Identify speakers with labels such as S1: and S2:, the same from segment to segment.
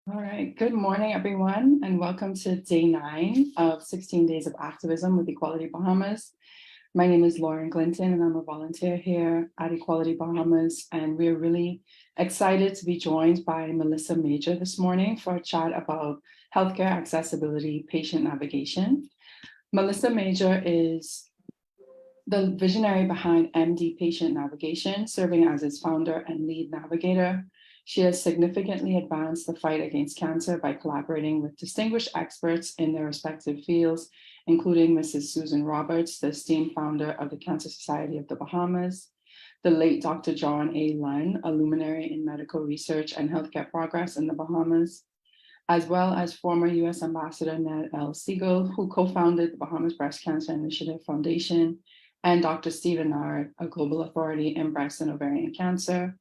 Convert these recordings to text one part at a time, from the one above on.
S1: All right. Good morning, everyone, and welcome to day 9 of 16 Days of Activism with Equality Bahamas. My name is Lauren Glinton, and I'm a volunteer here at Equality Bahamas. And we're really excited to be joined by Melissa Major this morning for a chat about healthcare accessibility, patient navigation. Melissa Major is the visionary behind MD Patient Navigation, serving as its founder and lead navigator. She has significantly advanced the fight against cancer by collaborating with distinguished experts in their respective fields, including Mrs. Susan Roberts, the esteemed founder of the Cancer Society of the Bahamas, the late Dr. John A. Lunn, a luminary in medical research and healthcare progress in the Bahamas, as well as former US Ambassador Ned L. Siegel, who co-founded the Bahamas Breast Cancer Initiative Foundation, and Dr. Stephen Nard, a global authority in breast and ovarian cancer,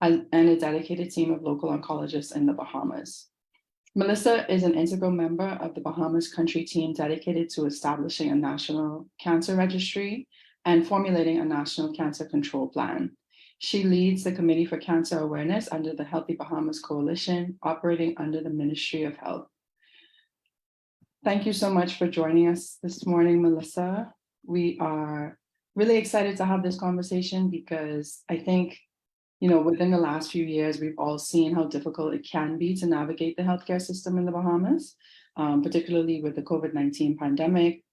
S1: and a dedicated team of local oncologists in the Bahamas. Melissa is an integral member of the Bahamas country team dedicated to establishing a National Cancer Registry and formulating a National Cancer Control Plan. She leads the Committee for Cancer Awareness under the Healthy Bahamas Coalition, operating under the Ministry of Health. Thank you so much for joining us this morning, Melissa. We are really excited to have this conversation because I think, within the last few years, we've all seen how difficult it can be to navigate the healthcare system in the Bahamas, particularly with the COVID-19 pandemic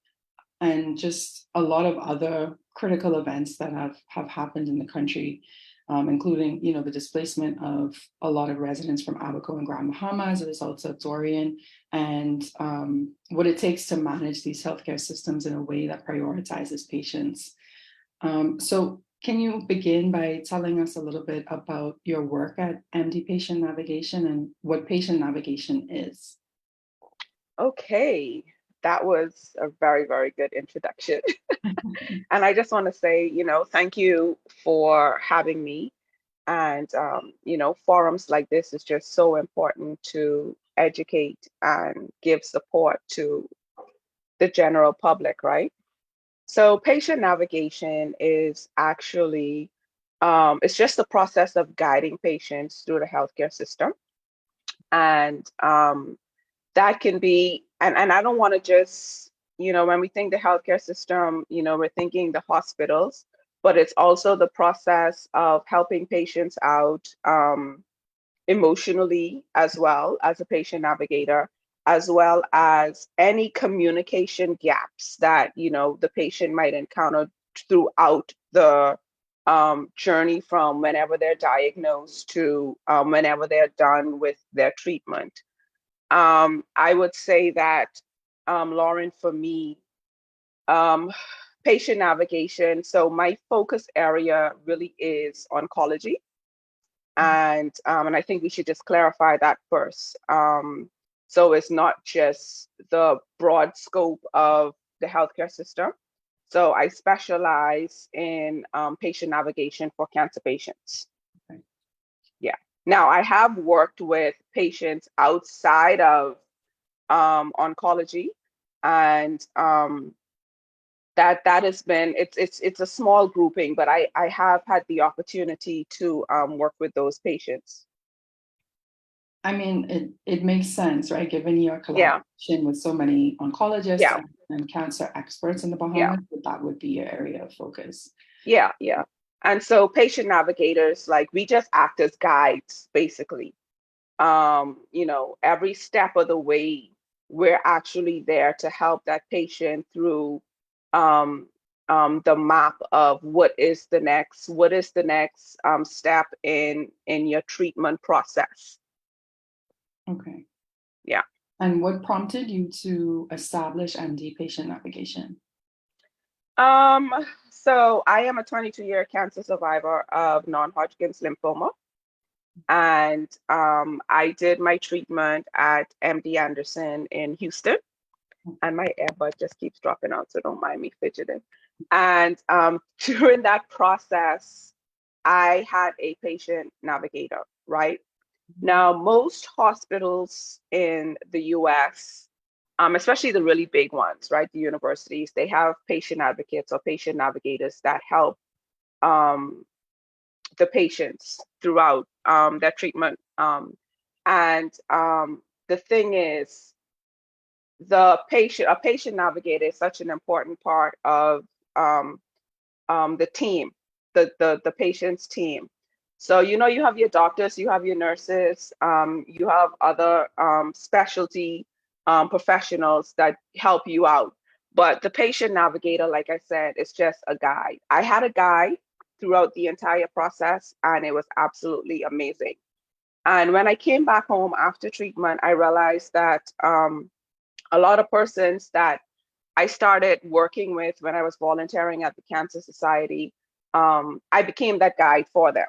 S1: and just a lot of other critical events that have happened in the country, including, the displacement of a lot of residents from Abaco and Grand Bahama as a result of Dorian, and what it takes to manage these healthcare systems in a way that prioritizes patients. So can you begin by telling us a little bit about your work at MD Patient Navigation and what patient navigation is?
S2: Okay, that was a very, very good introduction. And I just want to say, thank you for having me. And, forums like this is just so important to educate and give support to the general public, right? So patient navigation is actually, it's just the process of guiding patients through the healthcare system. And that can be, and I don't want to just, when we think the healthcare system, we're thinking the hospitals, but it's also the process of helping patients out emotionally as well as a patient navigator, as well as any communication gaps that, the patient might encounter throughout the journey from whenever they're diagnosed to whenever they're done with their treatment. I would say that, Lauren, for me, patient navigation. So my focus area really is oncology. And I think we should just clarify that first. So it's not just the broad scope of the healthcare system. So I specialize in patient navigation for cancer patients.
S1: Okay.
S2: Yeah. Now, I have worked with patients outside of oncology, and that has been it's a small grouping, but I have had the opportunity to work with those patients.
S1: I mean, it makes sense, right? Given your
S2: Yeah,
S1: collaboration with so many oncologists
S2: yeah,
S1: and cancer experts in the
S2: yeah,
S1: Bahamas, that would be your area of focus.
S2: yeah. And so patient navigators, like, we just act as guides, basically. Every step of the way, we're actually there to help that patient through the map of what is the next step in your treatment process.
S1: Okay.
S2: Yeah.
S1: And what prompted you to establish MD Patient Navigation?
S2: So I am a 22-year cancer survivor of non-Hodgkin's lymphoma. And I did my treatment at MD Anderson in Houston. And my earbud just keeps dropping out, so don't mind me fidgeting. And during that process, I had a patient navigator, right? Now, most hospitals in the US, especially the really big ones, right? The universities, they have patient advocates or patient navigators that help the patients throughout their treatment And the thing is, a patient navigator is such an important part of um, the team, the patient's team. So, you have your doctors, you have your nurses, you have other specialty professionals that help you out. But the patient navigator, like I said, is just a guide. I had a guide throughout the entire process, and it was absolutely amazing. And when I came back home after treatment, I realized that a lot of persons that I started working with when I was volunteering at the Cancer Society, I became that guide for them.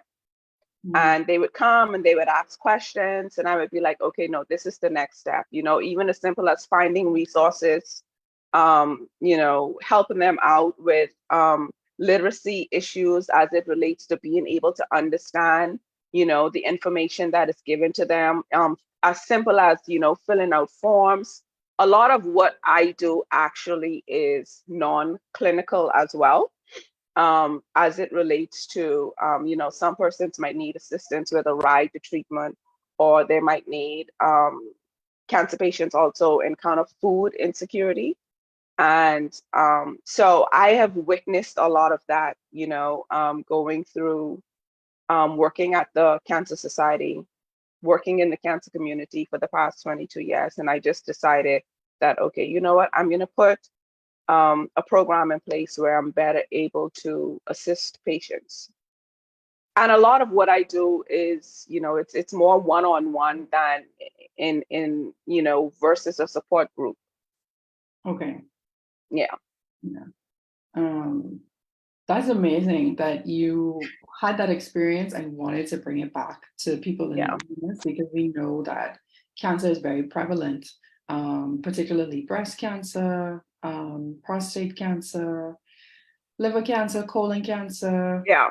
S1: Mm.
S2: And they would come and they would ask questions, and I would be like, okay, no, this is the next step. Even as simple as finding resources, helping them out with literacy issues as it relates to being able to understand, the information that is given to them. As simple as, filling out forms. A lot of what I do actually is non-clinical as well, as it relates to, some persons might need assistance with a ride to treatment, or they might need, cancer patients also encounter food insecurity. And so I have witnessed a lot of that, going through working at the Cancer Society, working in the cancer community for the past 22 years. And I just decided that, okay, you know what, I'm going to put a program in place where I'm better able to assist patients. And a lot of what I do is, it's more one-on-one than in versus a support group.
S1: Okay.
S2: Yeah.
S1: Yeah. Um, that's amazing that you had that experience and wanted to bring it back to people in the
S2: Yeah.
S1: Bahamas, because we know that cancer is very prevalent, particularly breast cancer, prostate cancer, liver cancer, colon cancer.
S2: Yeah.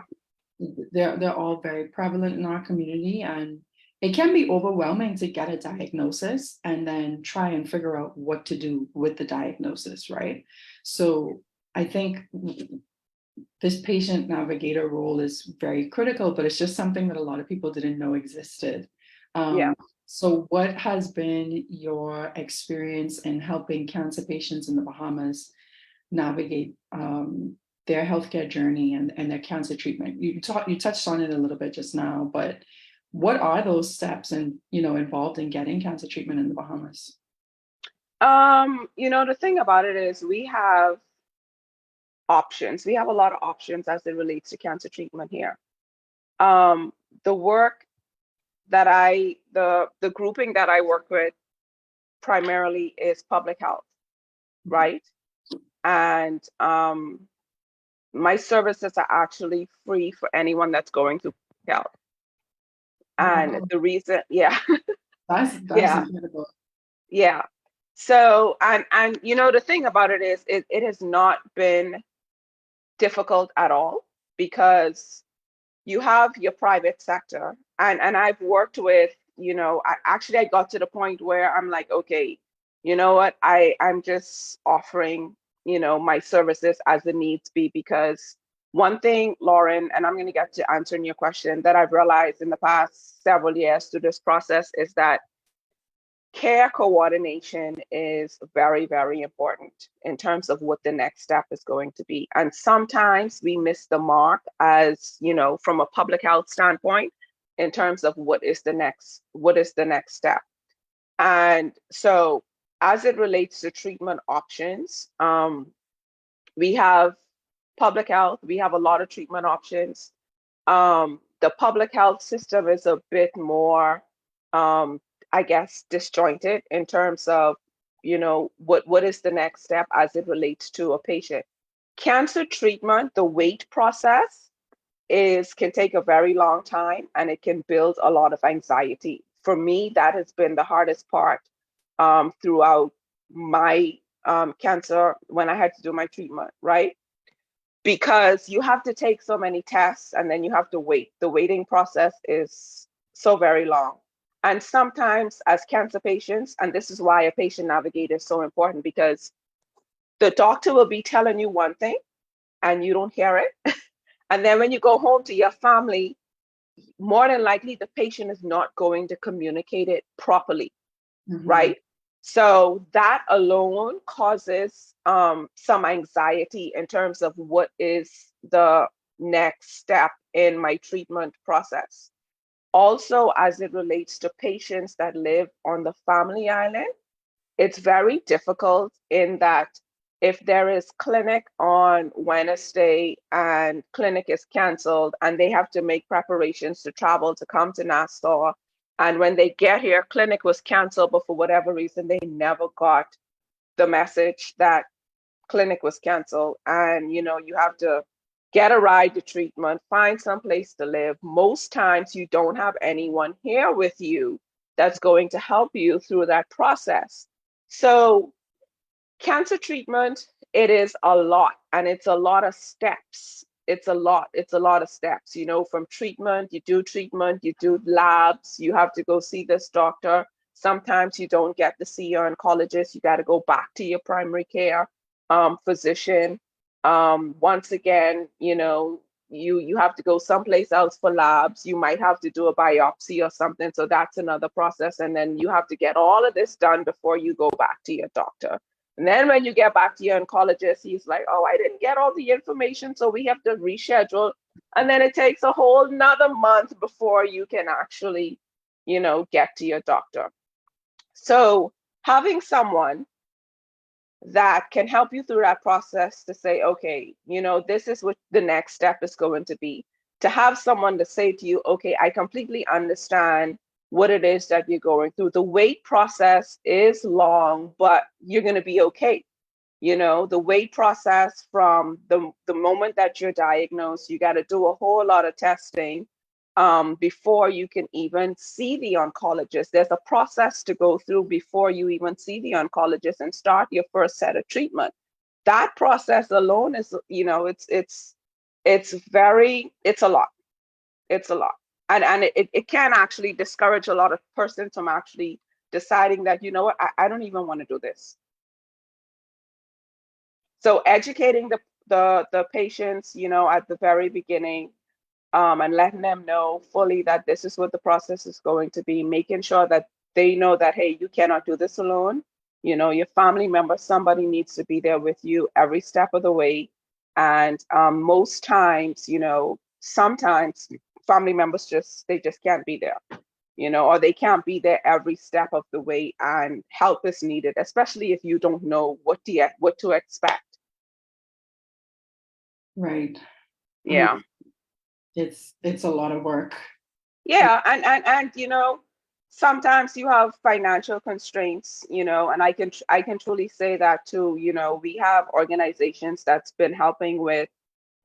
S1: They're all very prevalent in our community, and it can be overwhelming to get a diagnosis and then try and figure out what to do with the diagnosis, right? So I think this patient navigator role is very critical, but it's just something that a lot of people didn't know existed.
S2: Yeah.
S1: So what has been your experience in helping cancer patients in the Bahamas navigate their healthcare journey and their cancer treatment? You touched on it a little bit just now, but what are those steps and involved in getting cancer treatment in the Bahamas?
S2: The thing about it is we have options. We have a lot of options as it relates to cancer treatment here. The work that the grouping that I work with primarily is public health, right? And my services are actually free for anyone that's going through health. And
S1: Wow,
S2: the reason, yeah,
S1: that's
S2: yeah,
S1: incredible.
S2: yeah. So, and the thing about it is, it has not been difficult at all, because you have your private sector, and I've worked with, I got to the point where I'm like, okay, you know what, I'm just offering, my services as the needs be, because one thing, Lauren, and I'm going to get to answering your question, that I've realized in the past several years through this process is that care coordination is very, very important in terms of what the next step is going to be. And sometimes we miss the mark, as from a public health standpoint, in terms of what is the next step. And so as it relates to treatment options, we have public health, we have a lot of treatment options. The public health system is a bit more, I guess, disjointed in terms of, what is the next step as it relates to a patient. Cancer treatment, the wait process can take a very long time, and it can build a lot of anxiety. For me, that has been the hardest part throughout my cancer when I had to do my treatment, right? Because you have to take so many tests and then you have to wait. The waiting process is so very long. And sometimes, as cancer patients, and this is why a patient navigator is so important, because the doctor will be telling you one thing and you don't hear it. And then when you go home to your family, more than likely the patient is not going to communicate it properly,
S1: Mm-hmm.
S2: right? So that alone causes some anxiety in terms of what is the next step in my treatment process. Also, as it relates to patients that live on the family island, it's very difficult in that if there is clinic on Wednesday and clinic is canceled and they have to make preparations to travel to come to Nassau, and when they get here, clinic was canceled, but for whatever reason, they never got the message that clinic was canceled, and you have to get a ride to treatment, find some place to live. Most times you don't have anyone here with you that's going to help you through that process. So cancer treatment, it is a lot, and it's a lot of steps. It's a lot of steps, from treatment, you do labs, you have to go see this doctor. Sometimes you don't get to see your oncologist, you got to go back to your primary care physician. Once again, you have to go someplace else for labs. You might have to do a biopsy or something, so that's another process, and then you have to get all of this done before you go back to your doctor. And then when you get back to your oncologist, he's like, oh, I didn't get all the information, so we have to reschedule. And then it takes a whole nother month before you can actually, get to your doctor. So having someone that can help you through that process to say, okay, this is what the next step is going to be. To have someone to say to you, okay, I completely understand what it is that you're going through. The wait process is long, but you're going to be okay. The wait process from the moment that you're diagnosed, you got to do a whole lot of testing before you can even see the oncologist. There's a process to go through before you even see the oncologist and start your first set of treatment. That process alone is, it's a lot. It's a lot. And it can actually discourage a lot of persons from actually deciding that, what, I don't even want to do this. So educating the patients, at the very beginning, and letting them know fully that this is what the process is going to be, making sure that they know that, hey, you cannot do this alone. Your family member, somebody needs to be there with you every step of the way. And most times, sometimes family members they just can't be there, or they can't be there every step of the way, and help is needed, especially if you don't know what to expect.
S1: Right. I mean,
S2: Yeah.
S1: it's a lot of work.
S2: Yeah, and sometimes you have financial constraints, and I can truly say that too. We have organizations that's been helping with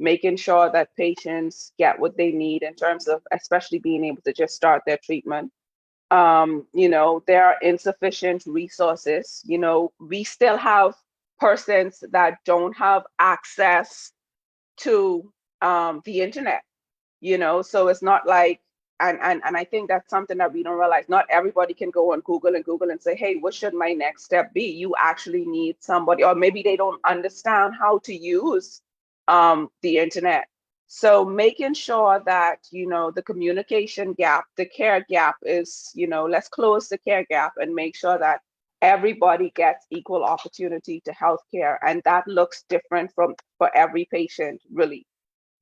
S2: making sure that patients get what they need in terms of especially being able to just start their treatment. There are insufficient resources. We still have persons that don't have access to the internet, so it's not like, and I think that's something that we don't realize. Not everybody can go on Google and say, hey, what should my next step be? You actually need somebody, or maybe they don't understand how to use the internet. So making sure that the communication gap, the care gap is, let's close the care gap and make sure that everybody gets equal opportunity to healthcare, and that looks different for every patient, really.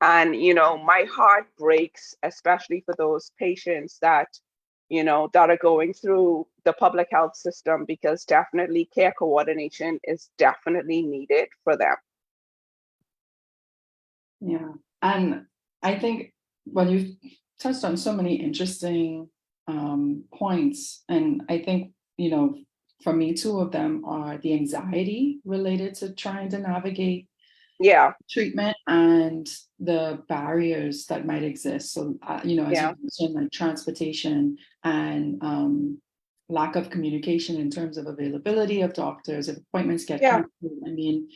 S2: And, my heart breaks, especially for those patients that are going through the public health system, because definitely care coordination is definitely needed for them.
S1: Yeah. And I think, well, you've touched on so many interesting points. And I think, for me, two of them are the anxiety related to trying to navigate
S2: Yeah,
S1: treatment and the barriers that might exist. So, as you
S2: yeah,
S1: mentioned, like transportation and lack of communication in terms of availability of doctors, if appointments get
S2: yeah,
S1: canceled. I mean,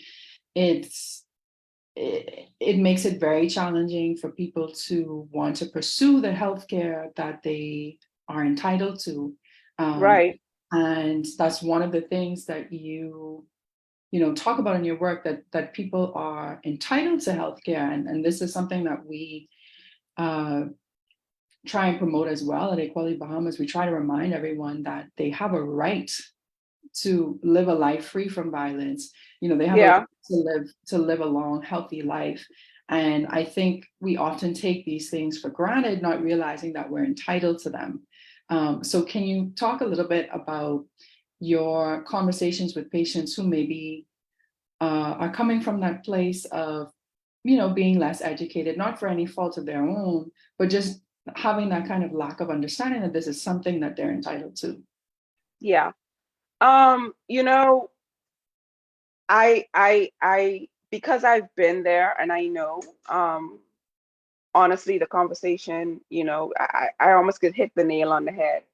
S1: it's it makes it very challenging for people to want to pursue the healthcare that they are entitled to. Um,
S2: right,
S1: and that's one of the things that you talk about in your work, that people are entitled to healthcare. And this is something that we uh, try and promote as well at Equality Bahamas. We try to remind everyone that they have a right to live a life free from violence. They have a
S2: Yeah.
S1: right to live a long, healthy life. And I think we often take these things for granted, not realizing that we're entitled to them. So can you talk a little bit about your conversations with patients who maybe are coming from that place of, being less educated, not for any fault of their own, but just having that kind of lack of understanding that this is something that they're entitled to?
S2: Yeah. You know, I because I've been there and I know, honestly, the conversation, I almost could hit the nail on the head.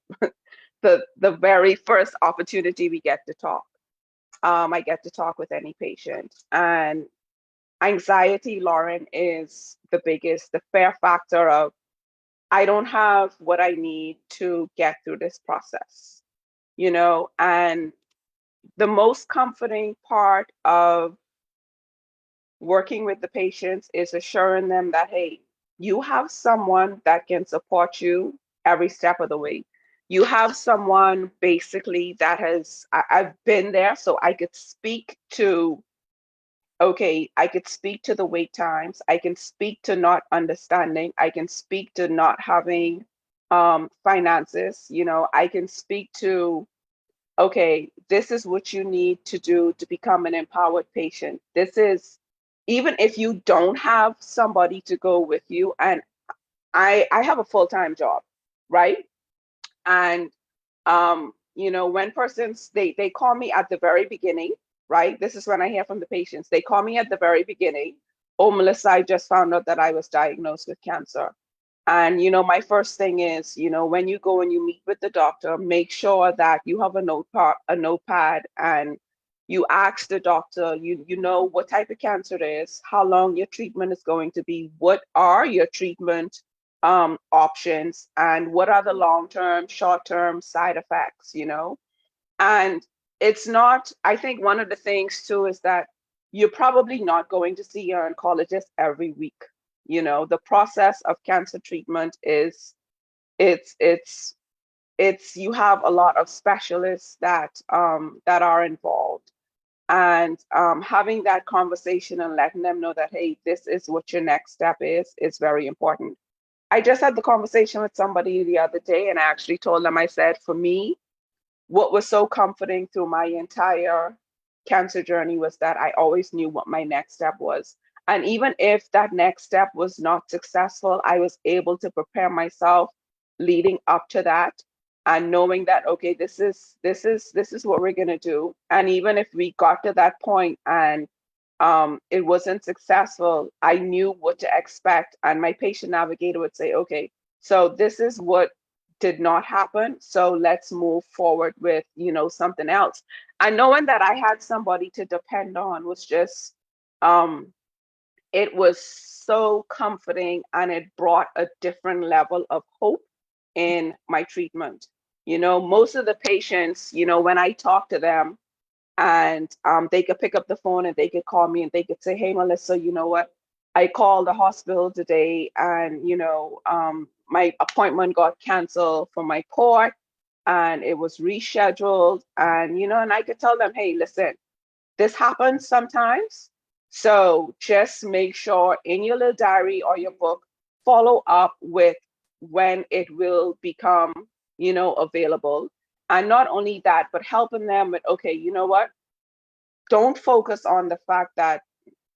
S2: The very first opportunity we get to talk. I get to talk with any patient. And anxiety, Lauren, is the fear factor of I don't have what I need to get through this process, and the most comforting part of working with the patients is assuring them that, hey, you have someone that can support you every step of the way. You have someone basically that I've been there, so I could speak to, okay, I could speak to the wait times. I can speak to not understanding. I can speak to not having finances. I can speak to, okay, this is what you need to do to become an empowered patient. This is, even if you don't have somebody to go with you, and I have a full-time job, right? And when persons they call me at the very beginning, right? This is when I hear from the patients. They call me at the very beginning. Oh, Melissa, I just found out that I was diagnosed with cancer. And my first thing is, when you go and you meet with the doctor, make sure that you have a notepad, and you ask the doctor, you know what type of cancer it is, how long your treatment is going to be, what are your treatment options, and what are the long-term, short-term side effects. And it's not, I think one of the things too is that you're probably not going to see your oncologist every week. The process of cancer treatment is, it's you have a lot of specialists that are involved. And having that conversation and letting them know that, hey, this is what your next step is very important. I just had the conversation with somebody the other day, and I actually told them, I said, for me, what was so comforting through my entire cancer journey was that I always knew what my next step was. And even if that next step was not successful, I was able to prepare myself leading up to that, and knowing that, okay, this is what we're going to do. And even if we got to that point and it wasn't successful, I knew what to expect. And my patient navigator would say, okay, so this is what did not happen. So let's move forward with, something else. And knowing that I had somebody to depend on was just, it was so comforting, and it brought a different level of hope in my treatment. Most of the patients, when I talk to them, and they could pick up the phone and they could call me and they could say, hey, Melissa, you know what? I called the hospital today, and, my appointment got canceled for my port, and it was rescheduled. And I could tell them, hey, listen, this happens sometimes. So just make sure in your little diary or your book, follow up with when it will become, available. And not only that, but helping them with, okay, you know what? Don't focus on the fact that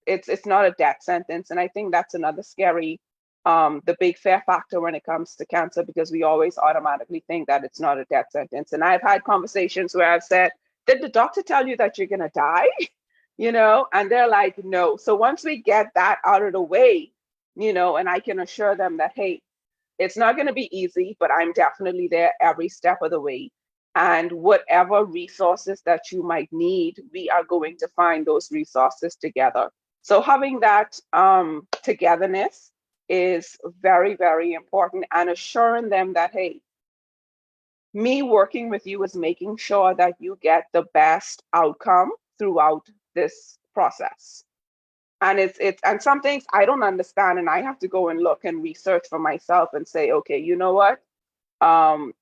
S2: it's not a death sentence. And I think that's another scary, the big fear factor when it comes to cancer, because we always automatically think that it's not a death sentence. And I've had conversations where I've said, did the doctor tell you that you're going to die? And they're like, no. So once we get that out of the way, and I can assure them that, hey, it's not going to be easy, but I'm definitely there every step of the way. And whatever resources that you might need, we are going to find those resources together. So having that togetherness is very, very important, and assuring them that, hey, me working with you is making sure that you get the best outcome throughout this process. And and some things I don't understand, and I have to go and look and research for myself and say, okay, you know what?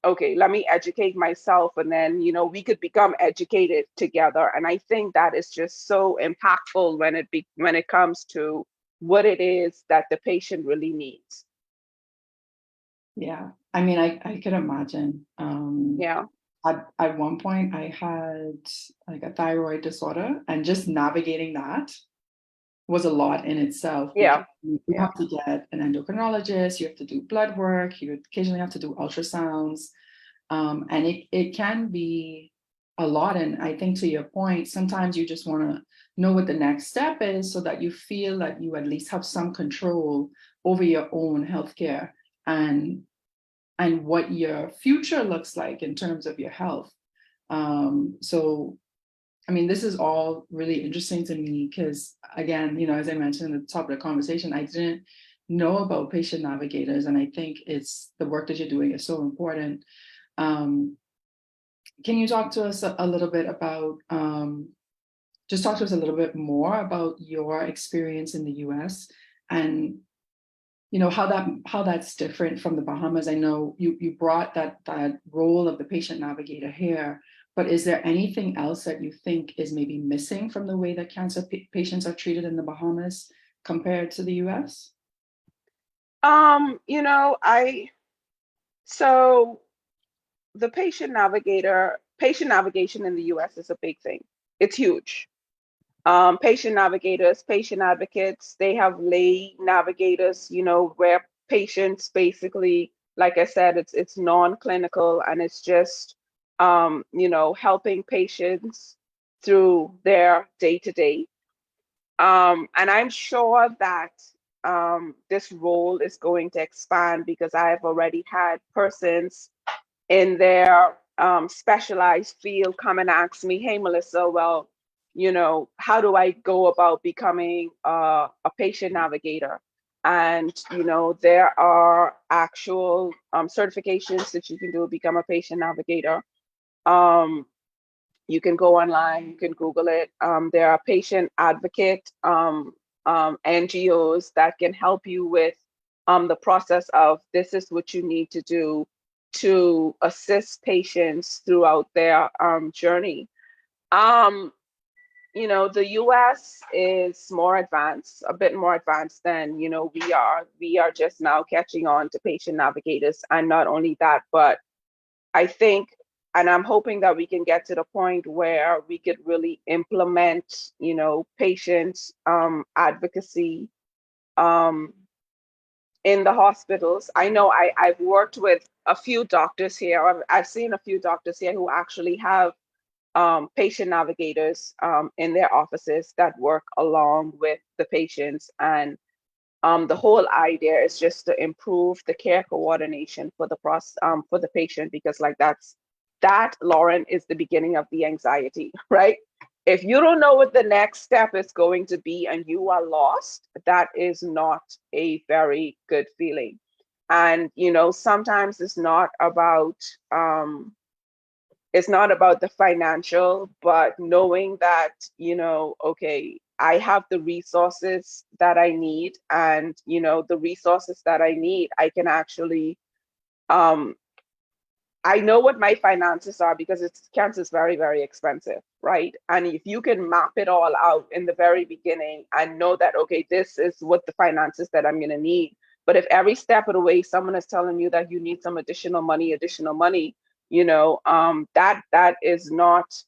S2: Okay, let me educate myself, and then, we could become educated together. And I think that is just so impactful when it comes to what it is that the patient really needs.
S1: Yeah, I mean, I could imagine.
S2: Yeah.
S1: At one point, I had like a thyroid disorder, and just navigating that was a lot in itself, because
S2: Yeah.
S1: you
S2: Yeah.
S1: have to get an endocrinologist, you have to do blood work, you occasionally have to do ultrasounds, and it can be a lot. And I think, to your point, sometimes you just want to know what the next step is, so that you feel that you at least have some control over your own healthcare, and what your future looks like in terms of your health. So I mean, this is all really interesting to me because, again, as I mentioned at the top of the conversation, I didn't know about patient navigators, and I think it's the work that you're doing is so important. Um, can you talk to us a little bit about, just talk to us a little bit more about your experience in the U.S. and how that's different from the Bahamas? I know you brought that role of the patient navigator here, but is there anything else that you think is maybe missing from the way that cancer patients are treated in the Bahamas compared to the US?
S2: I so the patient navigation in the US is a big thing. It's huge. Patient navigators, patient advocates, they have lay navigators, where patients basically, like I said, it's non-clinical, and it's just helping patients through their day-to-day. And I'm sure that this role is going to expand, because I have already had persons in their specialized field come and ask me, hey, Melissa, well, how do I go about becoming a patient navigator? And, there are actual certifications that you can do to become a patient navigator. Um, you can go online, you can Google it. There are patient advocate NGOs that can help you with the process of, this is what you need to do to assist patients throughout their journey. Um, the US is more advanced, a bit more advanced than, we are. We are just now catching on to patient navigators. And not only that, but I think, and I'm hoping that we can get to the point where we could really implement, patient advocacy um, in the hospitals. I know I've worked with a few doctors here. I've seen a few doctors here who actually have patient navigators in their offices that work along with the patients. And the whole idea is just to improve the care coordination for for the patient, because like that, Lauren, is the beginning of the anxiety, right? If you don't know what the next step is going to be and you are lost, that is not a very good feeling. And sometimes it's not about the financial, but knowing that, okay, I have the resources that I need, and, the resources that I need, I can actually, um, I know what my finances are, because cancer is very, very expensive, right? And if you can map it all out in the very beginning and know that, okay, this is what the finances that I'm going to need. But if every step of the way someone is telling you that you need some additional money, that is not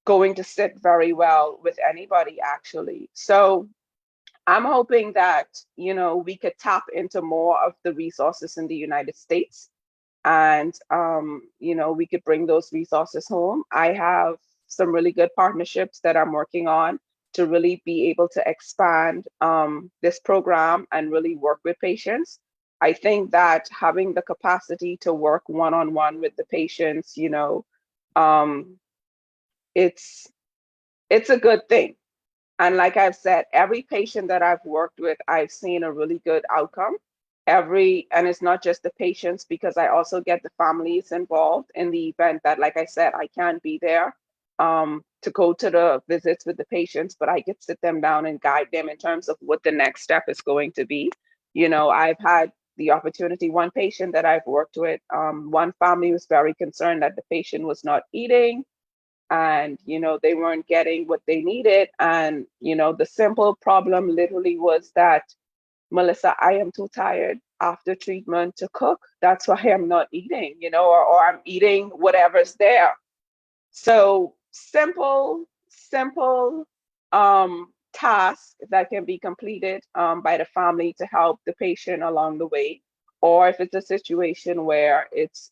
S2: going to sit very well with anybody, actually. So I'm hoping that, we could tap into more of the resources in the United States, and we could bring those resources home. I have some really good partnerships that I'm working on to really be able to expand this program and really work with patients. I think that having the capacity to work one-on-one with the patients, um, it's it's a good thing. And like I've said, every patient that I've worked with, I've seen a really good outcome. And it's not just the patients, because I also get the families involved in the event that, like I said, I can't be there. to go to the visits with the patients, but I could sit them down and guide them in terms of what the next step is going to be. I've had the opportunity, one patient that I've worked with, one family was very concerned that the patient was not eating and, they weren't getting what they needed. And, the simple problem literally was that, Melissa, I am too tired after treatment to cook. That's why I'm not eating, or I'm eating whatever's there. So simple task that can be completed by the family to help the patient along the way. Or if it's a situation where it's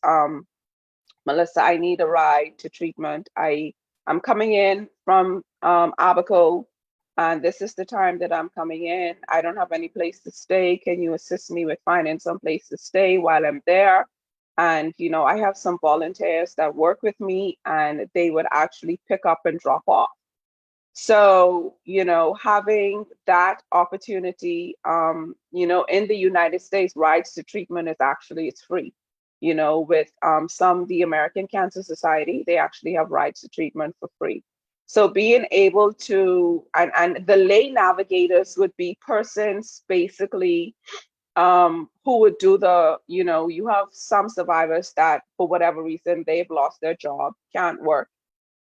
S2: Melissa, I need a ride to treatment. I'm coming in from Abaco, and this is the time that I'm coming in. I don't have any place to stay. Can you assist me with finding some place to stay while I'm there? And I have some volunteers that work with me, and they would actually pick up and drop off. So, having that opportunity, in the United States, rides to treatment it's free. With the American Cancer Society, they actually have rides to treatment for free. So being able to, and the lay navigators would be persons basically who would do you have some survivors that for whatever reason, they've lost their job, can't work.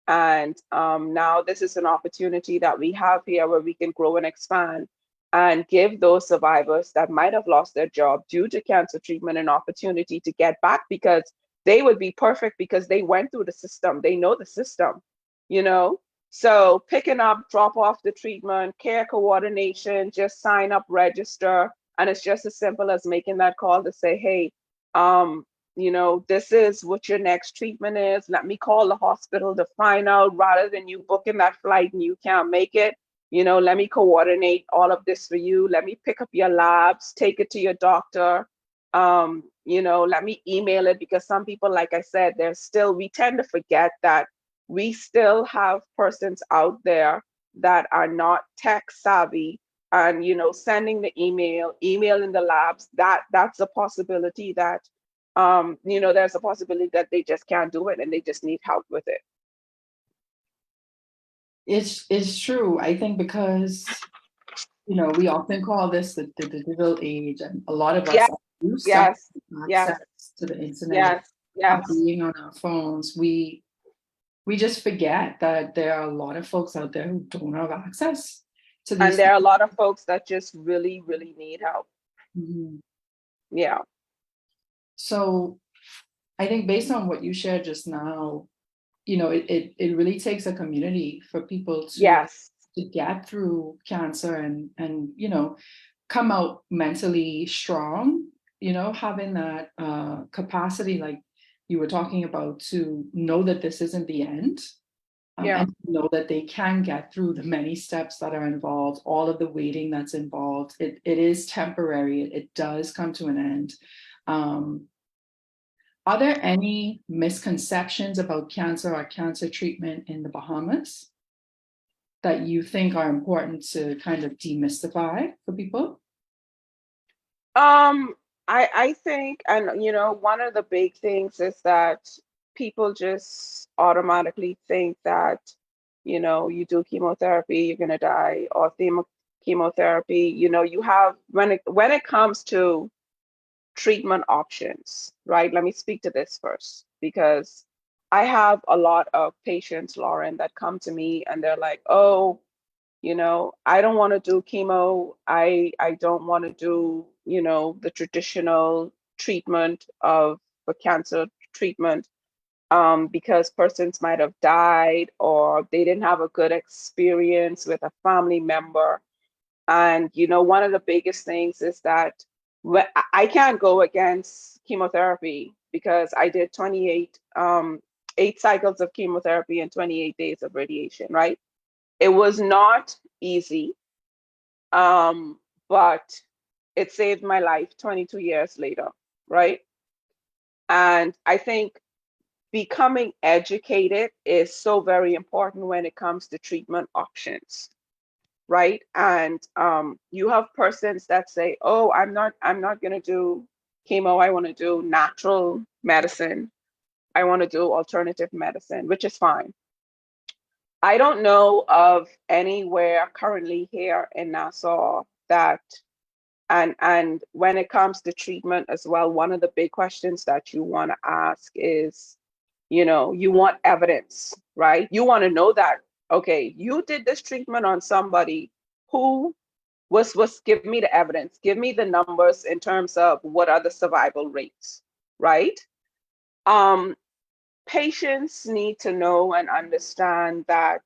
S2: And now this is an opportunity that we have here where we can grow and expand and give those survivors that might have lost their job due to cancer treatment an opportunity to get back, because they would be perfect because they went through the system. They know the system, you know? So picking up, drop off the treatment, care coordination, just sign up, register. And it's just as simple as making that call to say, hey, this is what your next treatment is. Let me call the hospital to find out, rather than you booking that flight and you can't make it. Let me coordinate all of this for you. Let me pick up your labs, take it to your doctor. Let me email it, because some people, like I said, we tend to forget that we still have persons out there that are not tech savvy, and sending the emailing the labs, that's a possibility that there's a possibility that they just can't do it and they just need help with it.
S1: It's true. I think because we often call this the digital age, and a lot of us
S2: Yes,
S1: are used to
S2: yes,
S1: having
S2: yes,
S1: access to the internet,
S2: yes, yes.
S1: being on our phones. We just forget that there are a lot of folks out there who don't have access to
S2: And
S1: these
S2: there are a
S1: things.
S2: lot of folks that just really, really need help.
S1: Mhm.
S2: Yeah.
S1: So I think based on what you shared just now, it really takes a community for people to
S2: Yes.
S1: get through cancer and come out mentally strong, having that capacity, like you were talking about, to know that this isn't the end,
S2: Yeah.
S1: and know that they can get through the many steps that are involved, all of the waiting that's involved. It is temporary. It does come to an end. Um, are there any misconceptions about cancer or cancer treatment in the Bahamas that you think are important to kind of demystify for people?
S2: I think, and one of the big things is that people just automatically think that, you do chemotherapy, you're gonna die, or chemotherapy, you have, when it comes to treatment options, right? Let me speak to this first, because I have a lot of patients, Lauren, that come to me and they're like, oh, I don't want to do chemo. I don't want to do, the traditional treatment for cancer treatment, because persons might have died or they didn't have a good experience with a family member. And, one of the biggest things is that I can't go against chemotherapy, because I did 8 cycles of chemotherapy and 28 days of radiation, right? It was not easy, but it saved my life 22 years later, right? And I think becoming educated is so very important when it comes to treatment options, right? And you have persons that say, "Oh, I'm not going to do chemo. I want to do natural medicine. I want to do alternative medicine," which is fine. I don't know of anywhere currently here in Nassau that, and when it comes to treatment as well, one of the big questions that you want to ask is, you want evidence, right? You want to know that, okay, you did this treatment on somebody who was give me the evidence, give me the numbers in terms of what are the survival rates, right? Um, Patients need to know and understand that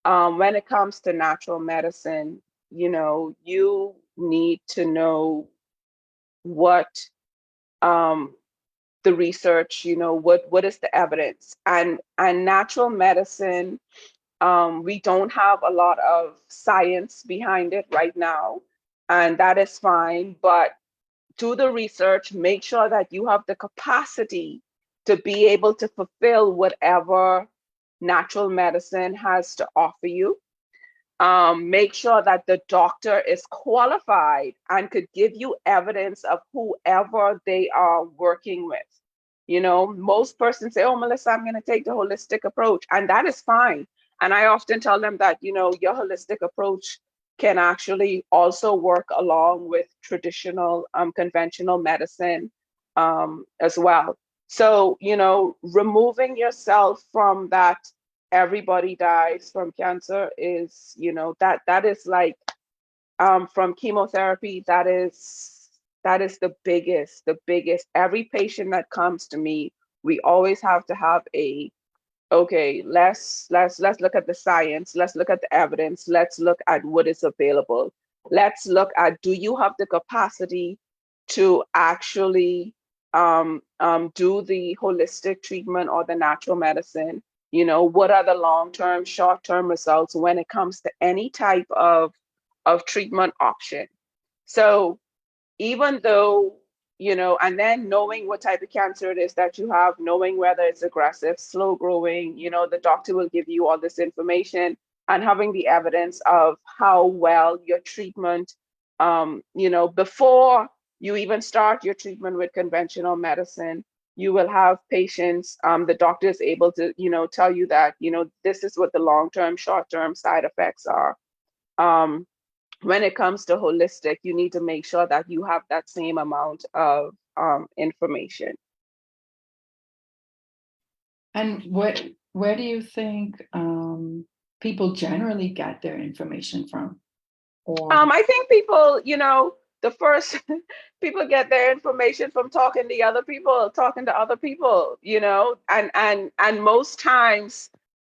S2: when it comes to natural medicine, you need to know what um, the research, what is the evidence, and natural medicine. We don't have a lot of science behind it right now, and that is fine. But do the research, make sure that you have the capacity to be able to fulfill whatever natural medicine has to offer you. Make sure that the doctor is qualified and could give you evidence of whoever they are working with. Most persons say, oh, Melissa, I'm going to take the holistic approach, and that is fine. And I often tell them that, your holistic approach can actually also work along with traditional, conventional medicine as well. So, removing yourself from that everybody dies from cancer is, that is like from chemotherapy, that is the biggest. Every patient that comes to me, we always have to have okay, let's look at the science, let's look at the evidence, let's look at what is available. Let's look at, do you have the capacity to actually do the holistic treatment or the natural medicine? What are the long-term, short-term results when it comes to any type of treatment option? So even though, and then knowing what type of cancer it is that you have, knowing whether it's aggressive, slow growing, the doctor will give you all this information, and having the evidence of how well your treatment, before you even start your treatment with conventional medicine, you will have patients, the doctor is able to, tell you that, this is what the long-term, short-term side effects are. Um, when it comes to holistic, you need to make sure that you have that same amount of information.
S1: And where do you think people generally get their information from? Or
S2: I think people, the first people get their information from talking to other people, and most times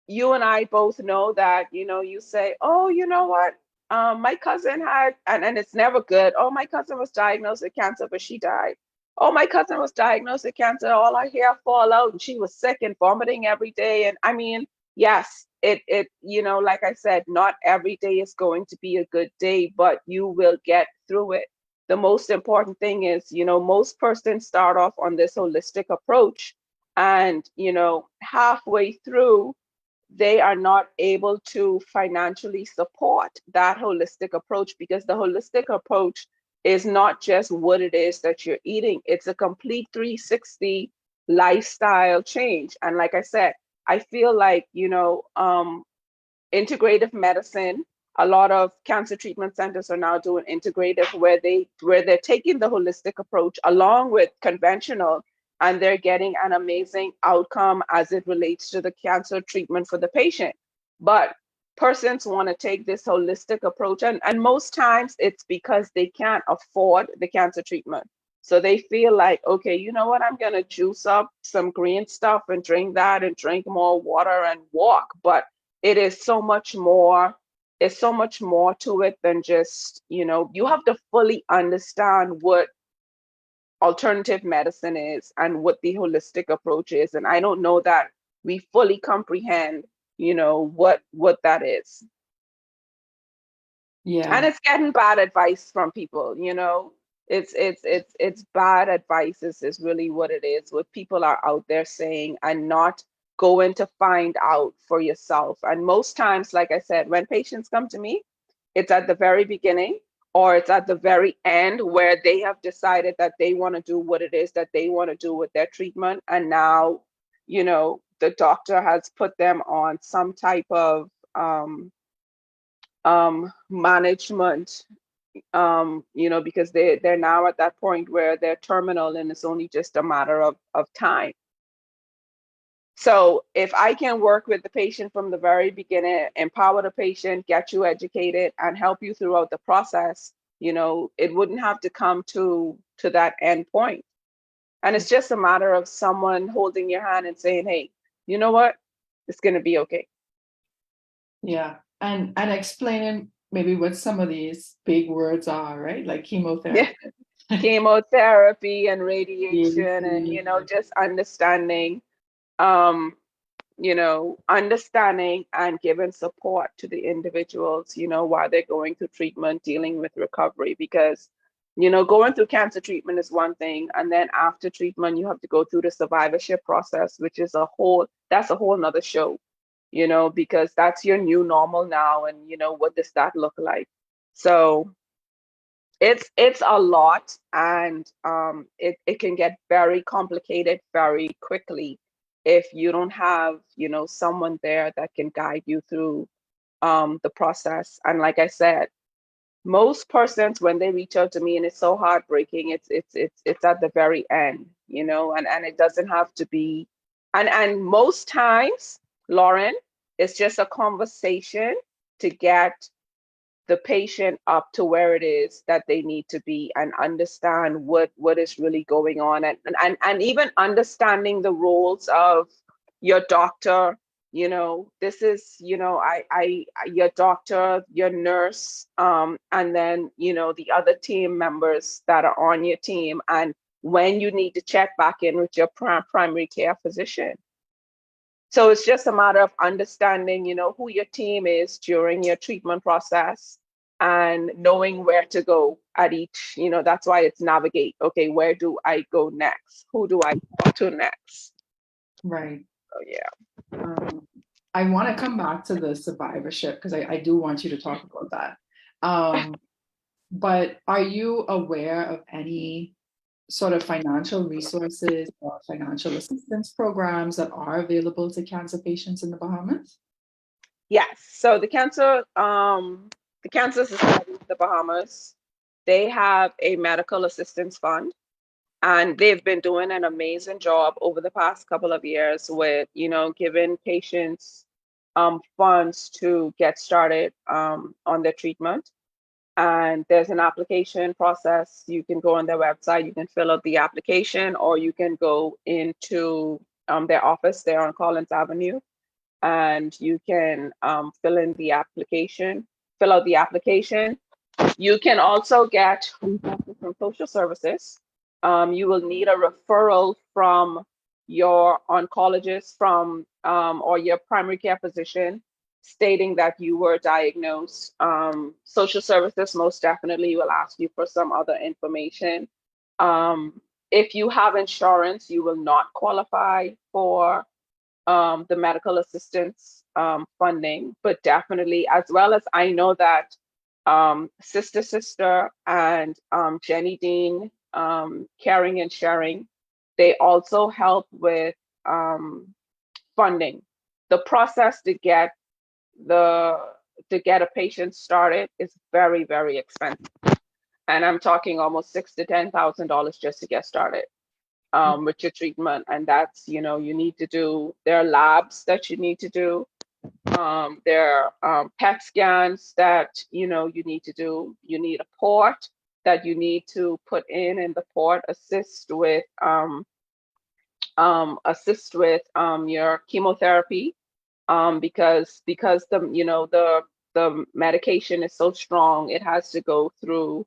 S2: you and I both know that, you say, oh, you know what? My cousin had, and it's never good. Oh, my cousin was diagnosed with cancer, but she died. Oh, my cousin was diagnosed with cancer, all her hair fall out, and she was sick and vomiting every day. And I mean, yes, like I said, not every day is going to be a good day, but you will get through it. The most important thing is, most persons start off on this holistic approach, and, halfway through, they are not able to financially support that holistic approach, because the holistic approach is not just what it is that you're eating, it's a complete 360 lifestyle change. And like I said, I feel like, integrative medicine, a lot of cancer treatment centers are now doing integrative, where they're taking the holistic approach along with conventional, and they're getting an amazing outcome as it relates to the cancer treatment for the patient. But persons want to take this holistic approach, and most times it's because they can't afford the cancer treatment. So they feel like, okay, you know what, I'm going to juice up some green stuff and drink that and drink more water and walk. But it is so much more, it's so much more to it than just, you have to fully understand what alternative medicine is and what the holistic approach is. And I don't know that we fully comprehend, what that is.
S1: yeah,
S2: And it's getting bad advice from people. It's bad advice is really what it is, what people are out there saying, and not going to find out for yourself. And most times, like I said, when patients come to me, it's at the very beginning or it's at the very end, where they have decided that they want to do what it is that they want to do with their treatment. And now, the doctor has put them on some type of management, because they're now at that point where they're terminal and it's only just a matter of time. So if I can work with the patient from the very beginning, empower the patient, get you educated, and help you throughout the process, it wouldn't have to come to that end point. And it's just a matter of someone holding your hand and saying, hey, you know what? It's going to be okay.
S1: Yeah. And explaining maybe what some of these big words are, right? Like chemotherapy.
S2: Yeah. Chemotherapy and radiation, and, just understanding, understanding and giving support to the individuals, while they're going through treatment, dealing with recovery, because, going through cancer treatment is one thing. And then after treatment, you have to go through the survivorship process, which is that's a whole nother show, because that's your new normal now. And, what does that look like? So it's a lot, and it can get very complicated very quickly if you don't have someone there that can guide you through the process. And like I said, most persons, when they reach out to me, and it's so heartbreaking, it's at the very end, and it doesn't have to be, and most times, Lauren, it's just a conversation to get the patient up to where it is that they need to be, and understand what is really going on, and even understanding the roles of your doctor. This is, I your doctor, your nurse, and then the other team members that are on your team, and when you need to check back in with your primary care physician. So it's just a matter of understanding, who your team is during your treatment process, and knowing where to go at each, that's why it's navigate. Okay, where do I go next? Who do I talk to next?
S1: Right.
S2: Oh, yeah.
S1: I want to come back to the survivorship, because I do want you to talk about that. But are you aware of any sort of financial resources or financial assistance programs that are available to cancer patients in the Bahamas?
S2: Yes. So the Cancer Society of the Bahamas, they have a medical assistance fund, and they've been doing an amazing job over the past couple of years with, giving patients funds to get started on their treatment. And there's an application process. You can go on their website, you can fill out the application, or you can go into their office there on Collins Avenue, and you can fill out the application. You can also get resources from social services. You will need a referral from your oncologist or your primary care physician, stating that you were diagnosed. Social services most definitely will ask you for some other information. If you have insurance, you will not qualify for the medical assistance funding, but definitely, as well as I know that Sister and Jenny Dean, Caring and Sharing, they also help with funding. The process to get a patient started is very, very expensive, and I'm talking almost $6,000 to $10,000 just to get started with your treatment. And that's, you need to do, there are labs that you need to do. There are PET scans that, you need to do. You need a port that you need to put in, and the port assist with your chemotherapy, because the medication is so strong, it has to go through.